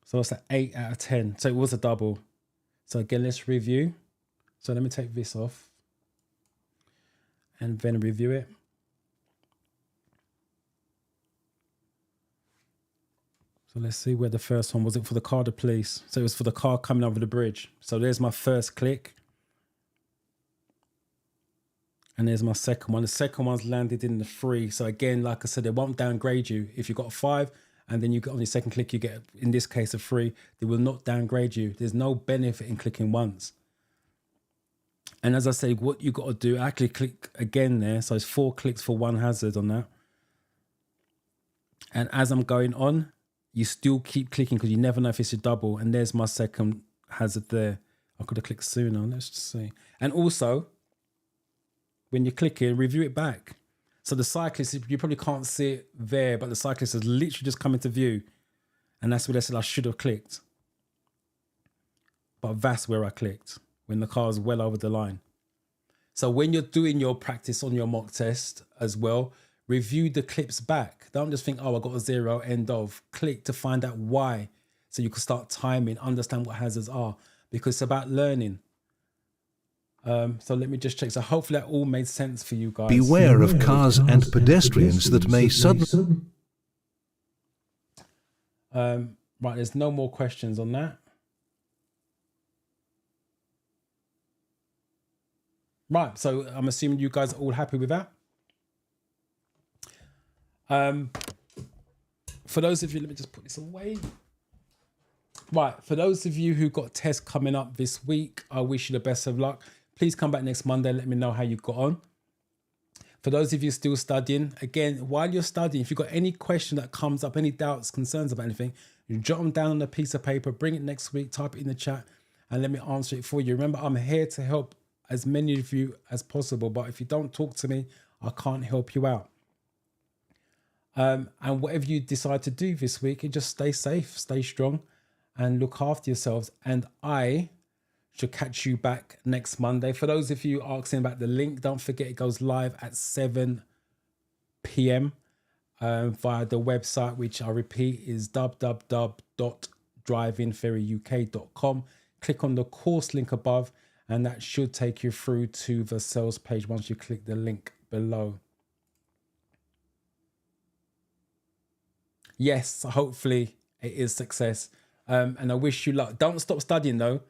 So that's an 8 out of 10. So it was a double. So again, let's review. So let me take this off and then review it. So let's see where the first one was. It for the car, the police. So it was for the car coming over the bridge. So there's my first click. And there's my second one. The second one's landed in the 3. So again, like I said, they won't downgrade you. If you've got a 5 and then you get on your second click, you get, in this case, a 3. They will not downgrade you. There's no benefit in clicking once. And as I say, what you got to do, actually click again there. So it's 4 clicks for 1 hazard on that. And as I'm going on, you still keep clicking because you never know if it's a double. And there's my second hazard there. I could have clicked sooner. Let's just see. And also, when you're clicking, review it back. So the cyclist, you probably can't see it there, but the cyclist has literally just come into view. And that's where they said I should have clicked. But that's where I clicked, when the car's well over the line. So when you're doing your practice on your mock test as well, review the clips back. Don't just think, oh, I got a 0, end of. Click to find out why. So you can start timing, understand what hazards are. Because it's about learning. So let me just check. So hopefully that all made sense for you guys. Beware of cars and pedestrians that may suddenly... Right, there's no more questions on that. Right, so I'm assuming you guys are all happy with that. For those of you, let me just put this away. Right, for those of you who got tests coming up this week, I wish you the best of luck. Please come back next Monday. Let me know how you got on. For those of you still studying, again, while you're studying, if you've got any question that comes up, any doubts, concerns about anything, you jot them down on a piece of paper, bring it next week, type it in the chat, and let me answer it for you. Remember, I'm here to help as many of you as possible, but if you don't talk to me, I can't help you out. And whatever you decide to do this week, you just stay safe, stay strong, and look after yourselves. And I should catch you back next Monday. For those of you asking about the link, don't forget it goes live at 7 p.m. Via the website, which I repeat is www.drivingferryuk.com. Click on the course link above, and that should take you through to the sales page once you click the link below. Yes, hopefully it is success. And I wish you luck. Don't stop studying though.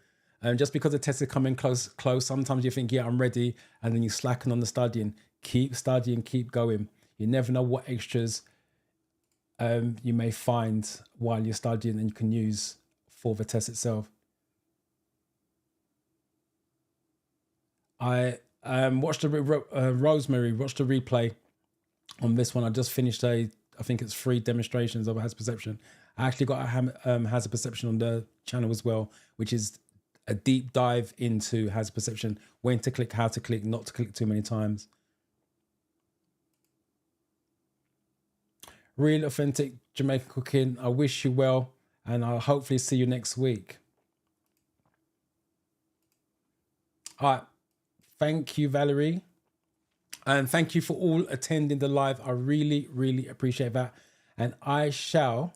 Just because the test is coming close, sometimes you think, yeah, I'm ready. And then you slacken on the studying. Keep studying, keep going. You never know what extras you may find while you're studying and you can use for the test itself. I watched Rosemary, watched the replay on this one. I just finished I think it's 3 demonstrations of hazard perception. I actually got a hazard perception on the channel as well, which is a deep dive into hazard perception, when to click, how to click, not to click too many times. Real authentic Jamaican cooking. I wish you well, and I'll hopefully see you next week. All right. Thank you, Valerie. And thank you for all attending the live. I really, really appreciate that. And I shall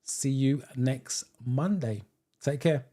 see you next Monday. Take care.